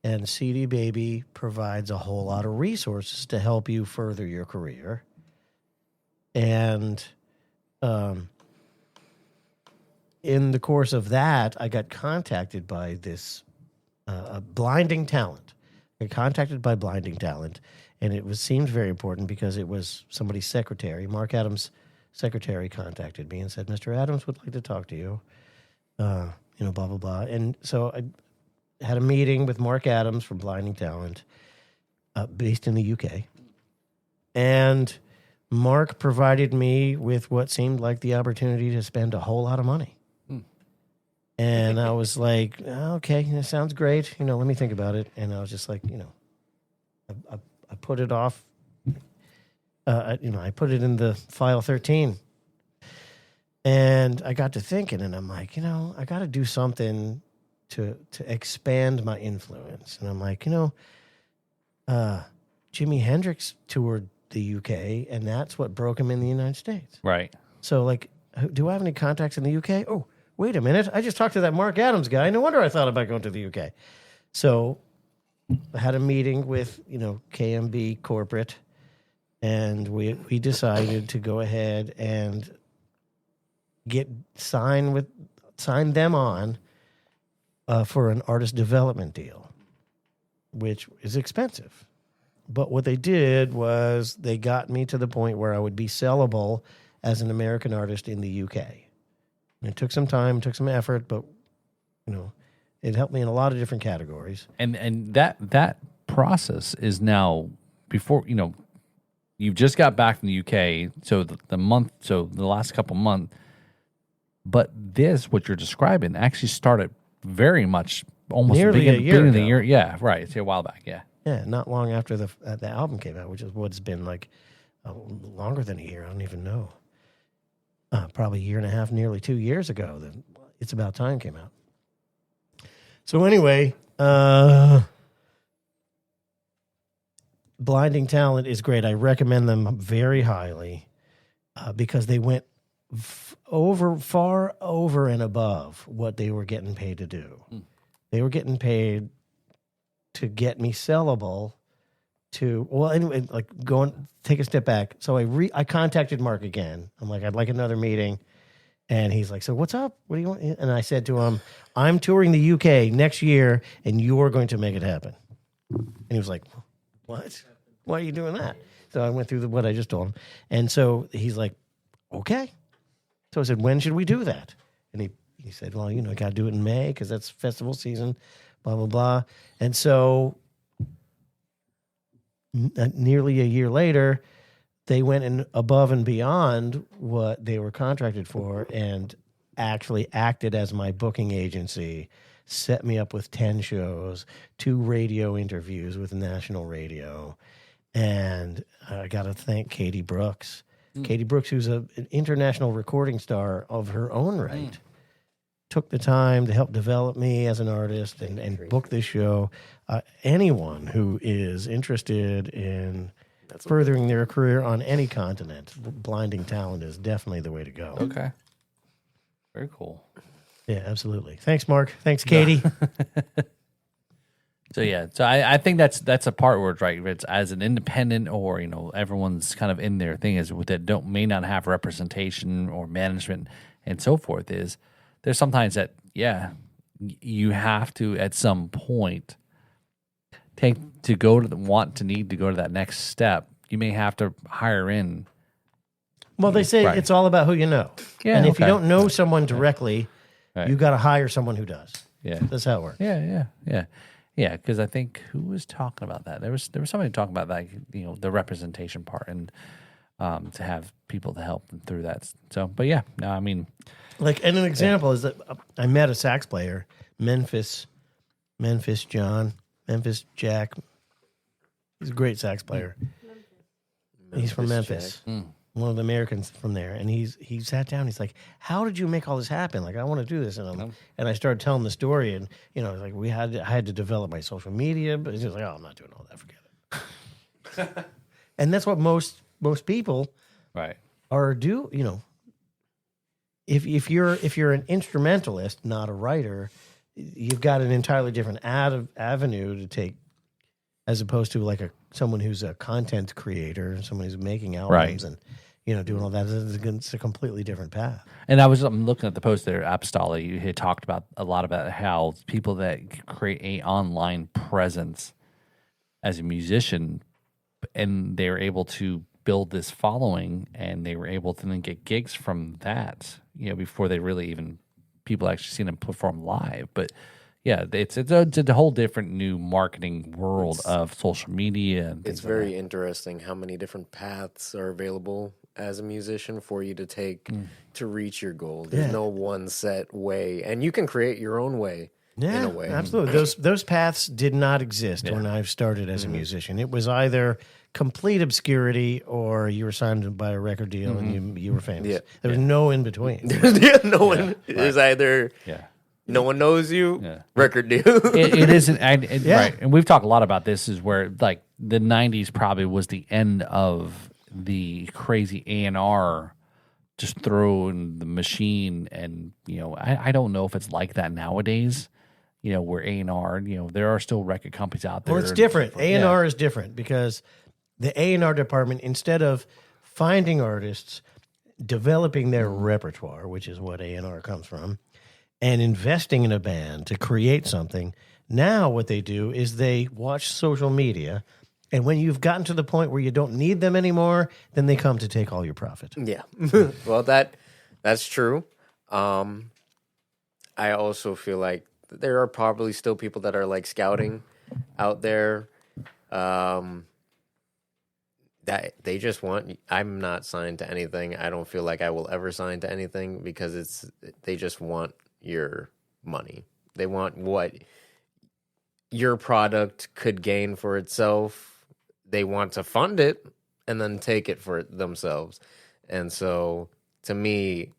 And CD Baby provides a whole lot of resources to help you further your career. And in the course of that, I got contacted by this Blinding Talent. I got contacted by Blinding Talent, and it seemed very important because it was somebody's secretary. Mark Adams' secretary contacted me and said, "Mr. Adams would like to talk to you," blah, blah, blah. And so I had a meeting with Mark Adams from Blinding Talent, based in the UK. And Mark provided me with what seemed like the opportunity to spend a whole lot of money. And I was like, okay, that sounds great. Let me think about it. And I was just like, I put it off. I put it in the file 13. And I got to thinking, and I'm like, I got to do something to expand my influence. And I'm like, Jimi Hendrix toured the UK, and that's what broke him in the United States. Right. So, like, do I have any contacts in the UK? Oh, wait a minute. I just talked to that Mark Adams guy. No wonder I thought about going to the UK. So I had a meeting with, KMB corporate, and we decided to go ahead and sign them on for an artist development deal, which is expensive. But what they did was they got me to the point where I would be sellable as an American artist in the UK. And it took some time, took some effort, but it helped me in a lot of different categories. And that process is now before you've just got back from the UK, so the last couple months. But what you're describing actually started very much almost Nearly the a year beginning of the ago. year. Yeah, right. It's a while back. Yeah. Yeah, not long after the album came out, which is what's been like longer than a year. I don't even know. Probably a year and a half, nearly 2 years ago. That It's About Time came out. So anyway, Blinding Talent is great. I recommend them very highly because they went far over and above what they were getting paid to do. They were getting paid to get me sellable anyway, like take a step back. So I contacted Mark again. I'm like, I'd like another meeting. And he's like, so what's up? What do you want? And I said to him, I'm touring the UK next year and you're going to make it happen. And he was like, what? Why are you doing that? So I went through what I just told him. And so he's like, okay. So I said, when should we do that? And he said, well, I got to do it in May because that's festival season, blah, blah, blah. And so nearly a year later, they went above and beyond what they were contracted for and actually acted as my booking agency, set me up with 10 shows, 2 radio interviews with national radio. And I got to thank Katie Brooks. Katie Brooks, who's an international recording star of her own right, took the time to help develop me as an artist and book this show. Anyone who is interested in furthering their career on any continent, Blinding Talent is definitely the way to go. Okay. Very cool. Yeah, absolutely. Thanks, Mark. Thanks, Katie. So I think that's a part where it's right. If it's as an independent or everyone's kind of in their thing is that may not have representation or management and so forth. Is there's sometimes that you have to at some point need to go to that next step. You may have to hire in. Well, they say it's all about who you know. Yeah, and if you don't know someone directly, you got to hire someone who does. Yeah, that's how it works. Yeah, because I think who was talking about that? There was somebody talking about that, the representation part and to have people to help them through that. So, but yeah, no, I mean, like, and an example is that I met a sax player, Memphis Jack. He's a great sax player. He's from Memphis. One of the Americans from there, and he sat down. He's like, "How did you make all this happen? Like, I want to do this." And I started telling the story, and like I had to develop my social media, but he's just like, "Oh, I'm not doing all that. Forget it." And that's what most people are do. If you're an instrumentalist, not a writer, you've got an entirely different avenue to take, as opposed to like someone who's a content creator, someone who's making albums and doing all that. It's a completely different path. And I'm looking at the post there, Apostoli. You had talked about a lot about how people that create a online presence as a musician, and they were able to build this following, and they were able to then get gigs from that. Before they really even people actually seen them perform live, but. Yeah, it's a whole different new marketing world of social media. And it's very interesting how many different paths are available as a musician for you to take to reach your goal. There's no one set way, and you can create your own way. Yeah, in a way. Absolutely. Those paths did not exist when I started as a musician. It was either complete obscurity or you were signed by a record deal and you were famous. Yeah. There was no in between. No one. It was either. Yeah. No one knows you. Record deal. It isn't, right? And we've talked a lot about this. Is where like the '90s probably was the end of the crazy A&R, just throwing the machine. And I don't know if it's like that nowadays. Where A&R, there are still record companies out there. Well, it's different. A&R is different because the A&R department, instead of finding artists, developing their repertoire, which is what A&R comes from, and investing in a band to create something. Now what they do is they watch social media, and when you've gotten to the point where you don't need them anymore, then they come to take all your profit. Yeah. Well, that's true. I also feel like there are probably still people that are like scouting out there that they just want. I'm not signed to anything. I don't feel like I will ever sign to anything because they just want your money. They want what your product could gain for itself, they want to fund it and then take it for themselves. And so, to me,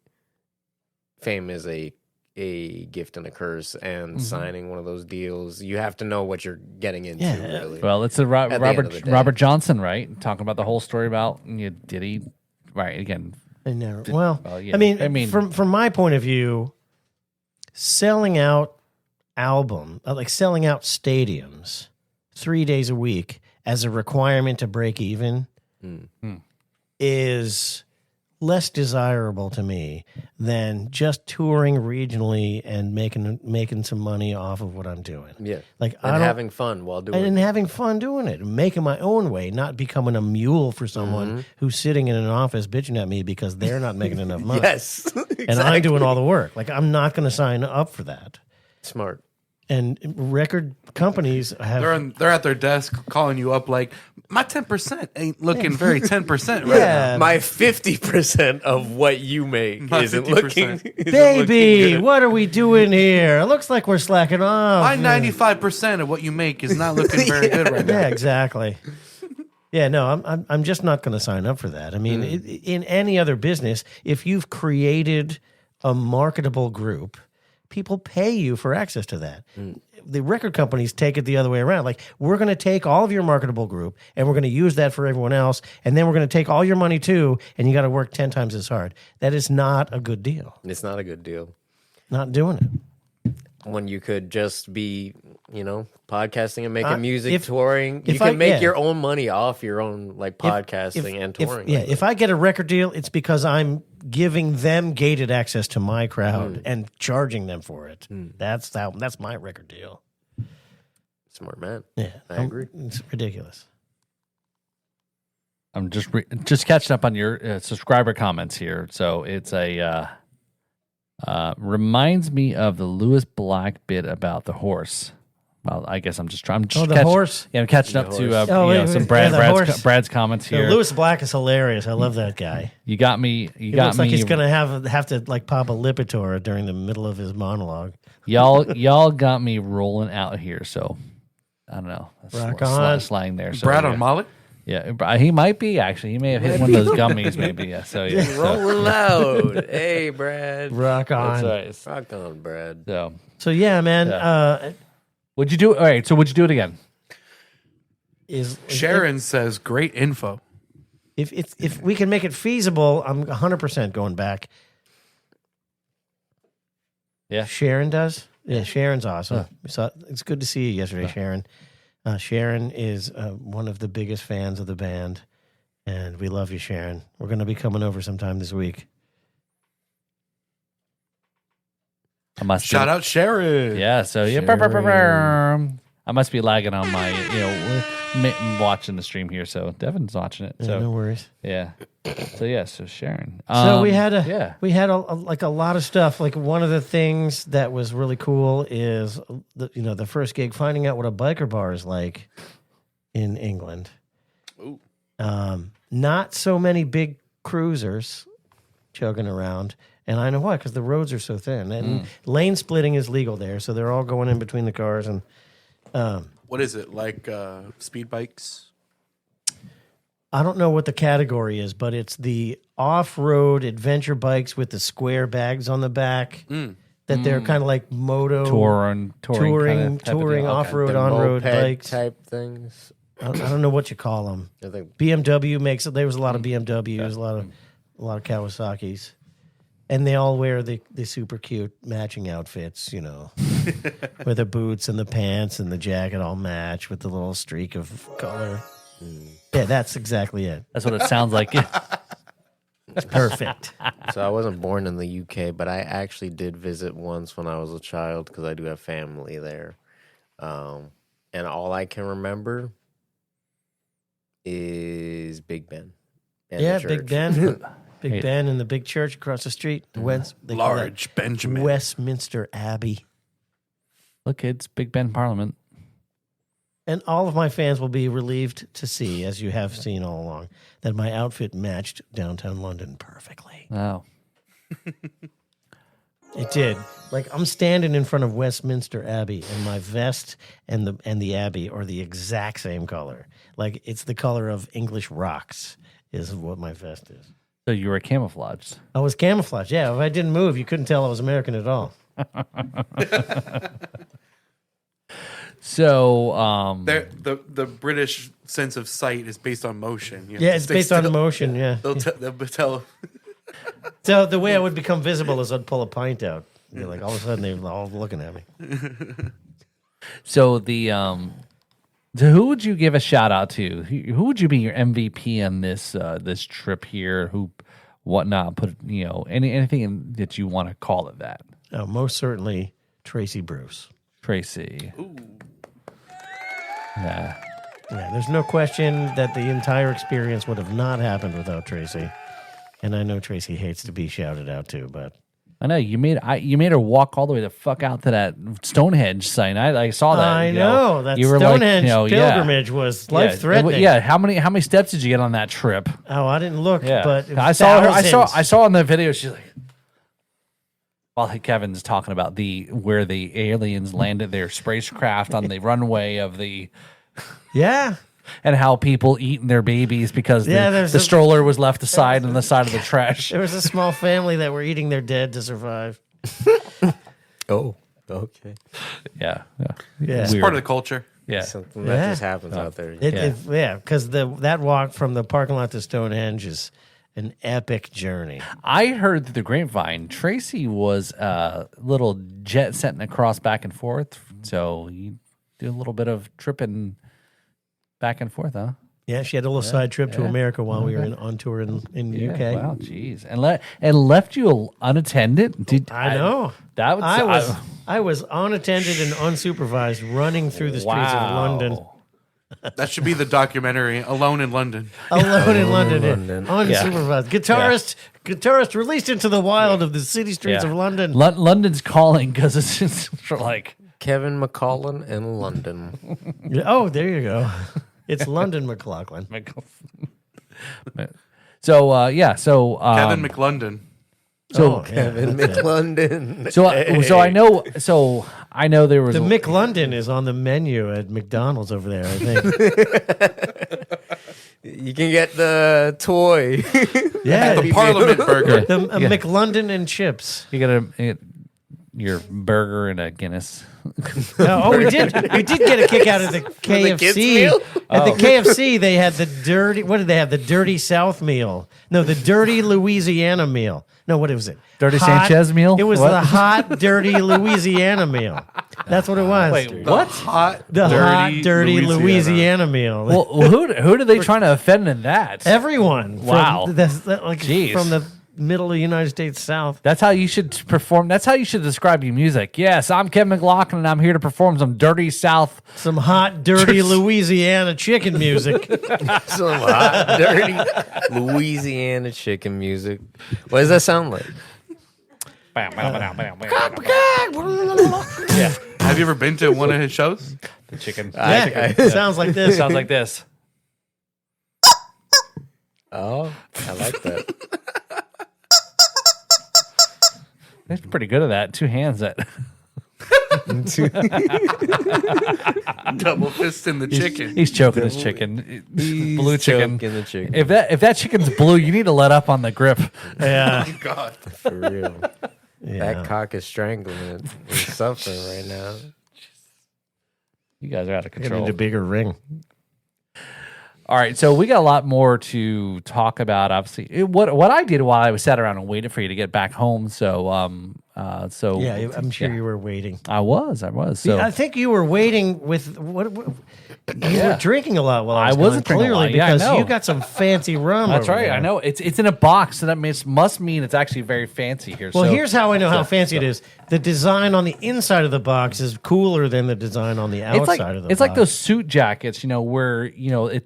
fame is a gift and a curse, and signing one of those deals, you have to know what you're getting into. Really. Well, it's a At the end of the day. Robert Johnson, right? Talking about the whole story about Diddy, right? Again, I know. Well, yeah. I mean, from my point of view, selling out selling out stadiums 3 days a week as a requirement to break even is less desirable to me than just touring regionally and making some money off of what I'm doing. Yeah. Like And having fun while doing and it. having fun doing it, making my own way, not becoming a mule for someone who's sitting in an office bitching at me because they're not making enough money. Yes. And I'm doing all the work. Like, I'm not going to sign up for that. Smart. And record companies have They're at their desk calling you up like, my 10% ain't looking very 10% right Yeah. now. My 50% of what you make My isn't 50%. looking. baby, what are we doing here? It looks like we're slacking off. My 95% of what you make is not looking very good right now. Yeah, exactly. Yeah, no, I'm just not going to sign up for that. I mean, in any other business, if you've created a marketable group, people pay you for access to that. The record companies take it the other way around. Like, we're going to take all of your marketable group and we're going to use that for everyone else, and then we're going to take all your money too, and you got to work 10 times as hard. That is not a good deal. It's not a good deal. Not doing it. When you could just be, podcasting and making music, if- touring. You if can make yeah. your own money off your own podcasting and touring. If I get a record deal, it's because I'm giving them gated access to my crowd and charging them for it. That's my record deal. Smart man. Yeah, I agree. It's ridiculous. I'm just catching up on your subscriber comments here. So it's a reminds me of the Lewis Black bit about the horse. Well, I guess I'm just trying. Horse. Yeah, I'm catching up to some horse. Brad's comments here. Lewis Black is hilarious. I love that guy. You got me. He looks like he's gonna have to like pop a Lipitor during the middle of his monologue. Y'all got me rolling out here. So I don't know. Rock on. Slang there. So, Brad yeah. on Molly? Yeah, he might be actually. He may have hit one of those gummies, maybe. Yeah. So yeah. So, Rolling loud. Hey, Brad. Rock on. that's right. Rock on, Brad. So yeah, man. Yeah. Would you do? All right. So would you do it again? Sharon says, great info. If we can make it feasible, I'm 100% going back. Yeah. Sharon does. Yeah, Sharon's awesome. It's good to see you yesterday, Sharon. Sharon is one of the biggest fans of the band, and we love you, Sharon. We're going to be coming over sometime this week. Shout out Sharon. Yeah. So yeah. I must be lagging on my watching the stream here. So Devin's watching it. So no worries. Yeah. So yeah. So Sharon. So we had a a lot of stuff. Like, one of the things that was really cool is the first gig, finding out what a biker bar is like in England. Ooh. Not so many big cruisers chugging around, and I know why, because the roads are so thin, and lane splitting is legal there, so they're all going in between the cars. And What is it, like speed bikes? I don't know what the category is, but it's the off-road adventure bikes with the square bags on the back. That they're kind of like moto touring off-road, on-road Moped bikes. type things. I don't know what you call them. I think BMW makes it. There was a lot of BMWs, a lot of Kawasaki's, and they all wear the super cute matching outfits. Where the boots and the pants and the jacket all match with the little streak of color. Yeah, that's exactly it. That's what it sounds like. It's perfect. So I wasn't born in the UK, but I actually did visit once when I was a child because I do have family there. And all I can remember is Big Ben. and Yeah, the Big church. Ben. Big Ben and the big church across the street. They call that Large Benjamin. Westminster Abbey. Look, it's Big Ben Parliament. And all of my fans will be relieved to see, as you have seen all along, that my outfit matched downtown London perfectly. Oh. It did. Like I'm standing in front of Westminster Abbey, and my vest and the Abbey are the exact same color. Like it's the color of English rocks is what my vest is. So you were camouflaged. I was camouflaged. Yeah, if I didn't move, you couldn't tell I was American at all. So the British sense of sight is based on motion. You have Yeah, to it's stay based on still. motion. Yeah. They'll tell. So the way I would become visible is I'd pull a pint out. You're like all of a sudden they're all looking at me. So so who would you give a shout out to? Who would you be your MVP on this this trip here? Who, whatnot? Put anything that you want to call it that. Oh, most certainly Tracy Bruce. Tracy. Ooh. Yeah. Yeah, there's no question that the entire experience would have not happened without Tracy. And I know Tracy hates to be shouted out to, but I know you made her walk all the way the fuck out to that Stonehenge site. I saw that. I know that you were Stonehenge like, yeah. pilgrimage was life-threatening. Yeah, how many steps did you get on that trip? Oh, I didn't look, Yeah, but it was I saw her. thousands. I saw in the video. She's like, while Kevin's talking about where the aliens landed their spacecraft on the runway of the. Yeah. And how people eating their babies because the there's stroller was left aside on the side of the trash. There was a small family that were eating their dead to survive. Oh, okay. Yeah. Yeah. It's part of the culture. Yeah. Something that Yeah. just happens out there. Because that walk from the parking lot to Stonehenge is an epic journey. I heard through the grapevine, Tracy was a little jet setting across back and forth. So you do a little bit of tripping back and forth, huh? Yeah, she had a little side trip to America while we were on tour in Yeah, UK. wow, jeez. And left you unattended? I know. That would I was unattended and unsupervised running through the streets of London. That should be the documentary, Alone in London. Alone in London. London. Unsupervised. Guitarist released into the wild of the city streets of London. London's calling because it's just like Kevin McCollum in London. Oh, there you go. It's London McLaughlin. So Kevin McLondon. So Kevin McLondon. So I know there was The McLondon is on the menu at McDonald's over there, I think. You can get the toy. Yeah, The Parliament burger. a McLondon and chips. you get your burger and a Guinness. We did get a kick out of the KFC. kids' meal? At the KFC, they had the dirty. What did they have? The dirty South meal. No, the dirty Louisiana meal. No, what was it? Dirty Sanchez meal? It was What? the hot, dirty Louisiana meal. That's what it was. Wait, what? The hot, dirty Louisiana meal. Well, who are they trying to offend in that? Everyone. Wow. From Jeez. from the middle of the United States South. That's how you should perform. That's how you should describe your music. Yes, I'm Kevin McLaughlin, and I'm here to perform some dirty South. Some hot, dirty Louisiana chicken music. Some hot, dirty Louisiana chicken music. What does that sound like? Yeah, Have you ever been to one of his shows? the chicken. Yeah, it sounds like this. Sounds like this. Oh, I like that. He's pretty good at that. Two hands. That Double fist in the chicken. he's choking his chicken. Blue chicken. Choking the chicken. If that chicken's blue, you need to let up on the grip. Yeah. God. For real. Yeah. That cock is strangling it. It's suffering right now. You guys are out of Get control. into bigger ring. All right, so we got a lot more to talk about. Obviously, what I did while I was sat around and waited for you to get back home. So, Yeah, I'm sure you were waiting. I was. So I think you were waiting with what you were drinking a lot while I was wasn't gone, drinking a clearly lot. Yeah, I because know. you got some fancy rum. that's over right. there. I know it's in a box, so that must mean it's actually very fancy here. Well, so, here's how I know how fancy it is. The design on the inside of the box is cooler than the design on the outside of the box. It's like those suit jackets, where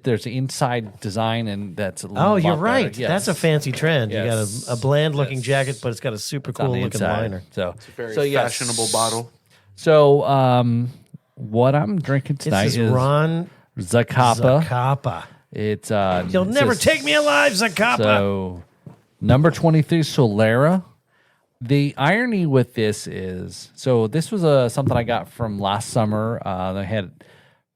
there's an inside design and that's a Oh, lot you're better. right. Yes. That's a fancy trend. Yes. You got a bland looking jacket, but it's got a super It's on cool the looking inside. liner. Very yes. fashionable bottle. So, what I'm drinking tonight This is is Ron Zacapa. Zacapa. It's You'll never just- take me alive, Zacapa. So, number 23, Solera. The irony with this is, so this was something I got from last summer. I had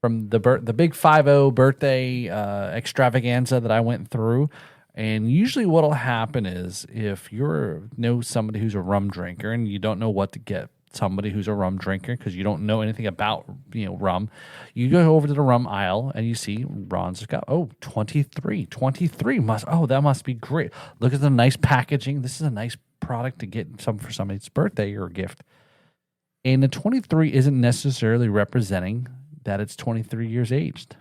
from the big 5-0 birthday extravaganza that I went through. And usually what'll happen is if you know somebody who's a rum drinker and you don't know what to get somebody who's a rum drinker because you don't know anything about rum, you go over to the rum aisle and you see Ron's got 23 that must be great. Look at the nice packaging. This is a nice product to get for somebody's birthday or a gift. And the 23 isn't necessarily representing that it's 23 years aged.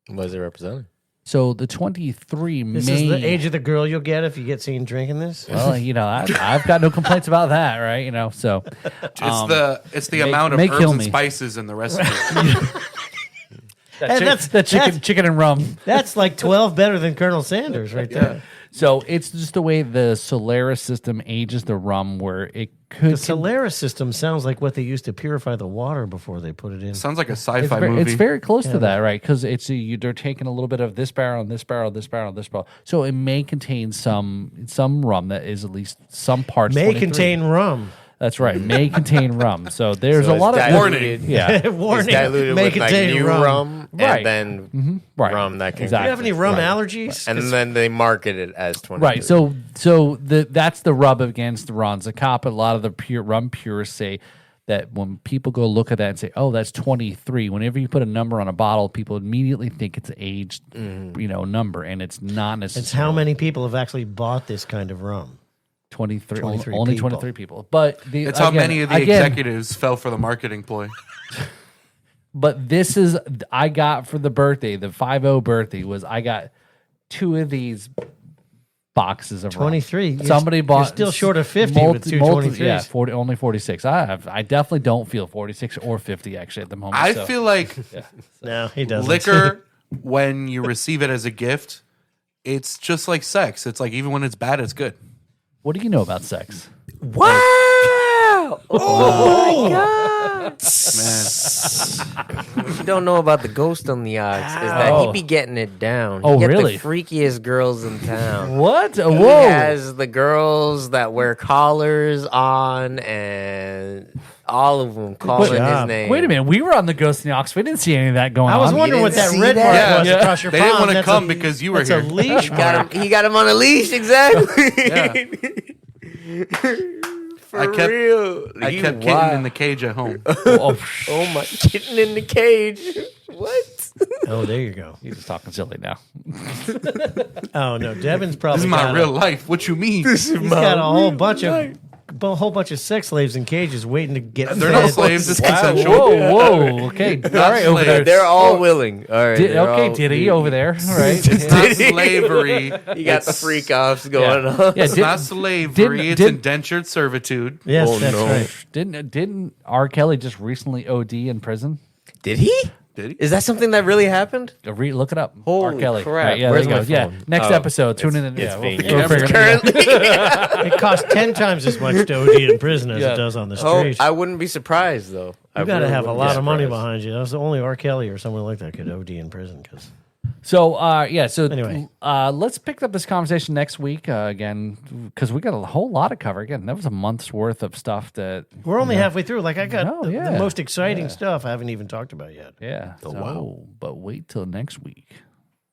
What is it representing? So the 23 This is the age of the girl you'll get if you get seen drinking this. Well, I've got no complaints about that, right? So It's the amount of herbs and spices in the recipe. chicken and rum. That's like 12 better than Colonel Sanders right there. So it's just the way the Solaris system ages the rum, where it could. The Solaris system sounds like what they used to purify the water before they put it in. Sounds like a It's sci-fi very, movie. it's very close to that, right? Because they're taking a little bit of this barrel and this barrel, this barrel, this barrel. So it may contain some rum that is at least some parts. May 23. contain rum. That's right. May contain rum. So there's a it's lot of diluted. Yeah. Warning. It's diluted May with like contain new rum, Right. and then Right. rum that can. Exactly. Do you have any rum Right. allergies? And then they market it as 23. Right. So that's the rub against the Ron Zacapa. A lot of the rum purists say that when people go look at that and say, "Oh, that's 23," whenever you put a number on a bottle, people immediately think it's an aged, number, and it's not necessarily. It's how many people have actually bought this kind of rum. 23. 23 only people. 23 people. But It's how many of the executives fell for the marketing ploy. But this is I got for the birthday, the 5-0 birthday I got 2 of these boxes of rum. 23. Somebody bought. You're still short of 50 with two 23s. Yeah, only 46. I definitely don't feel 46 or 50 actually at the moment. I feel like No, he doesn't. liquor, when you receive it as a gift, it's just like sex. It's like even when it's bad, it's good. What do you know about sex? Wow! Oh my God! Man, What you don't know about the ghost on the ox is that he be getting it down. Oh, He get really? The freakiest girls in town. What? He Whoa! has the girls that wear collars on, and all of them calling his job. name. Wait a minute. We were on the Ghost in the Ox. We didn't see any of that going I was on. wondering what didn't that see red that? mark was Yeah. across your They palm. didn't want to That's come a- because you were that's here. a leash mark. He got him on a leash, exactly. Yeah. For I kept- real. I kept kitten in the cage at home. Oh, Oh my, kitten in the cage. What? Oh, there you go. You're just talking silly now. Oh no, Devin's probably This is my got real life. What you mean? He's got a whole bunch of sex slaves in cages waiting to get. They're fed. not slaves. It's consensual. Whoa. Okay. All right. Over there. They're all willing. All right. Diddy over there. All right. It's not slavery. You got the freak offs going on. Yeah. It's not slavery. It's indentured servitude. Yes, Oh, that's no. right. Didn't R. Kelly just recently OD in prison? Did he? Did he? Is that something that really happened? Look it up. R. Holy Kelly. crap. Right, yeah, Where's there you my go. Yeah. phone? Next Oh, episode. Tune in. it's We'll being figure used it out. currently. It costs 10 times as much to OD in prison as Yeah. it does on the Oh, street. I wouldn't be surprised though. You got to have a lot of money behind you. That's the only R. Kelly or someone like that could OD in prison. Because So, So Anyway. let's pick up this conversation next week again because we got a whole lot to cover. Again, that was a month's worth of stuff that. we're only halfway through. Like I got No, the yeah. most exciting stuff I haven't even talked about yet. Yeah. wow. But wait till next week.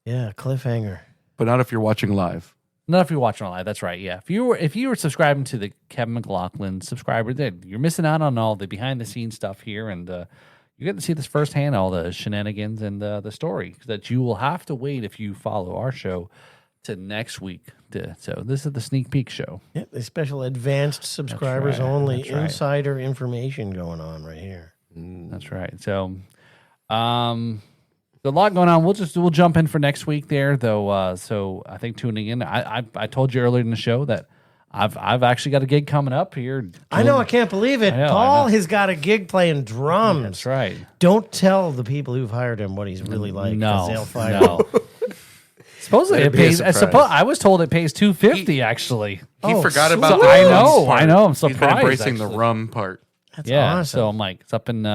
Yeah, cliffhanger. But not if you're watching live. Not if you're watching live. That's right. Yeah. If you were subscribing to the Kevin McLaughlin subscriber, then you're missing out on all the behind the scenes stuff here, and you get to see this firsthand, all the shenanigans and the story that you will have to wait if you follow our show to next week. So this is the sneak peek show. Yeah, the special advanced subscribers right, only that's right. insider information going on right here. That's right. So, a lot going on. We'll jump in for next week there, though. So I think tuning in. I told you earlier in the show that I've actually got a gig coming up here. I know, I can't believe it. I know, Paul I know. has got a gig playing drums. That's right. Don't tell the people who've hired him what he's really like. 'cause No, they'll fire no. him. Supposedly That'd it be a pays. I surprise. suppose I was told it pays $250 actually. He Oh, forgot sweet. about So the I rum know, part. I know, I'm He's been surprised, embracing the actually. rum part. That's Yeah, awesome. so I'm like, it's up in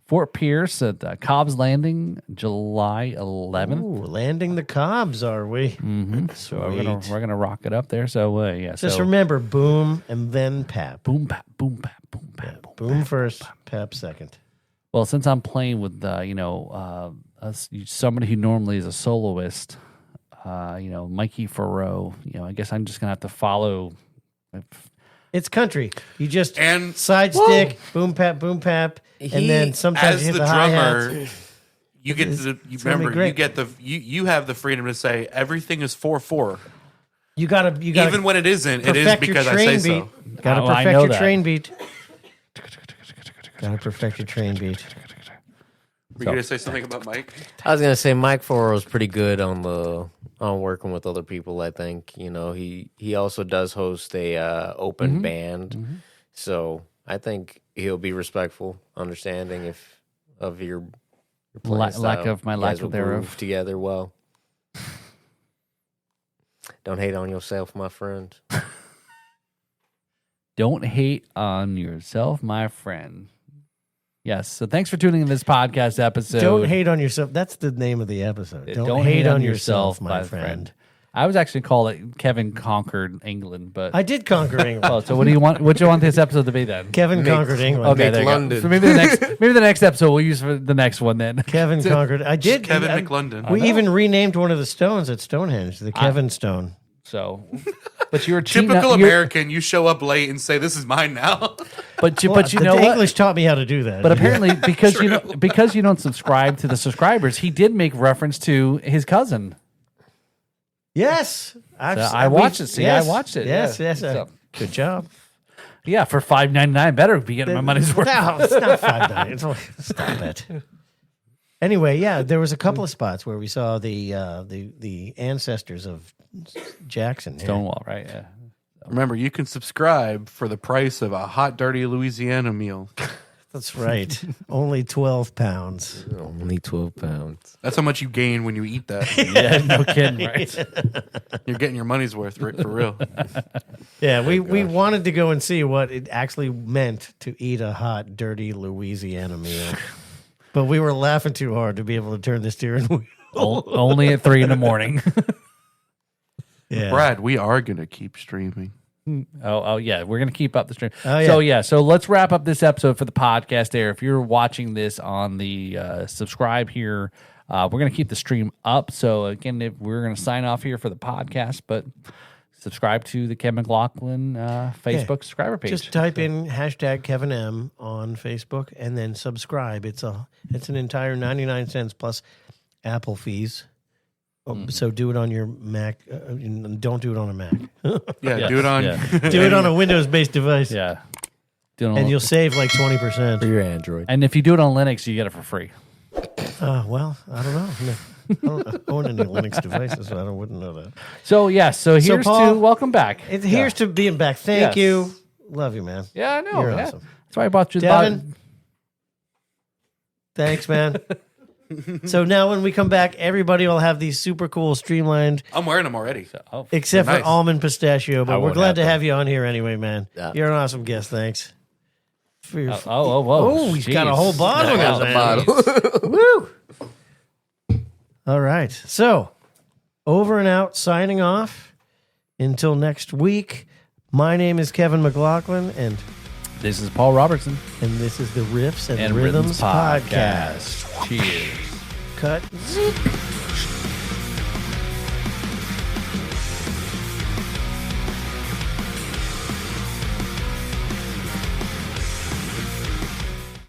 Fort Pierce at Cobb's Landing, July 11th. Ooh, landing the Cobbs, are we? Mm-hmm. So Sweet. we're gonna rock it up there. So yeah, Just so remember, boom and then pap. boom pap, boom pap, boom pap, Boom first, pap second. Well, since I'm playing with somebody who normally is a soloist, Mikey Farrow, I guess I'm just gonna have to follow. It's country. You just And side stick, boom pap, and then sometimes as you hit the the drummer, hi-hats. you get to gonna be remember great. you get you have the freedom to say everything is 4/4. You gotta Even when it isn't, it is perfect your because I train say beat. so. Gotta Oh, I perfect know your that. train beat. Gotta perfect your train beat. Were you going to say something about Mike? I was gonna say Mike Forrell's pretty good on working with other people. I think he also does host a open band, so I think he'll be respectful, understanding of your playing style. Lack of my You lack guys will of thereof. groove together well. Don't hate on yourself, my friend. Don't hate on yourself, my friend. Yes. So thanks for tuning in this podcast episode. Don't hate on yourself. That's the name of the episode. Don't hate on yourself, my friend. I was actually call it Kevin Conquered England, but I did conquer England. oh, so what do you want? What do you want this episode to be then? Kevin conquered England. Okay, Make there you go. London. So maybe the next episode we'll use for the next one then. Kevin conquered. I did. Kevin I- McLondon. We even renamed one of the stones at Stonehenge, the Kevin Stone. So, but you're cheating. Typical you're- American, you show up late and say, "This is mine now." But you Well, know the what? English taught me how to do that. But apparently, because you don't subscribe to the subscribers, he did make reference to his cousin. yes, I watched it. See, I watched it. Yes, Yeah. yes. So- Good job. Yeah, for $5.99, better be getting my money's worth. No, it's not $5. It's only, stop it. Anyway, yeah, there was a couple of spots where we saw the ancestors of Jackson. Yeah. Stonewall, right? Yeah. Remember, you can subscribe for the price of a hot, dirty Louisiana meal. That's right. Only 12 pounds. Only 12 pounds. That's how much you gain when you eat that. Yeah, no kidding, right? You're getting your money's worth for real. Yeah, we wanted to go and see what it actually meant to eat a hot, dirty Louisiana meal. But we were laughing too hard to be able to turn the steering wheel. Only at 3 a.m. Yeah. Brad, we are going to keep streaming. Oh yeah, we're gonna keep up the stream. Oh, yeah. So yeah, so let's wrap up this episode for the podcast. There, if you're watching this on the subscribe here, we're gonna keep the stream up. So again, we're gonna sign off here for the podcast, but subscribe to the Kevin McLaughlin Facebook subscriber page. Just type in hashtag Kevin M on Facebook and then subscribe. It's an entire 99 cents plus Apple fees. So do it on your Mac. Don't do it on a Mac. Yeah, Yes, do it on. yeah. Do it on a Windows-based device, yeah, and you'll save like 20%. For your Android. and if you do it on Linux, you get it for free. Well, I don't know. I don't own any Linux devices, so I wouldn't know that. So yeah, so here's Paul, to welcome back. Here's to being back. Thank Yes. you. Love you, man. Yeah, I know. You're yeah. awesome. That's why I bought you the Devin? Thanks, man. So now when we come back, everybody will have these super cool, streamlined, I'm wearing them already. Oh, except They're for nice. almond pistachio. I But we're won't glad have to them. have you on here anyway, man. Yeah. You're an awesome guest. Thanks. For your whoa! he's got a Jeez. whole bottle in Got his the hand. bottle. Woo! All right. So, over and out, signing off. Until next week, my name is Kevin McLaughlin, and This is Paul Robertson this is the Riffs and, and Rhythms Rhythms podcast. Podcast. Cheers. Cut.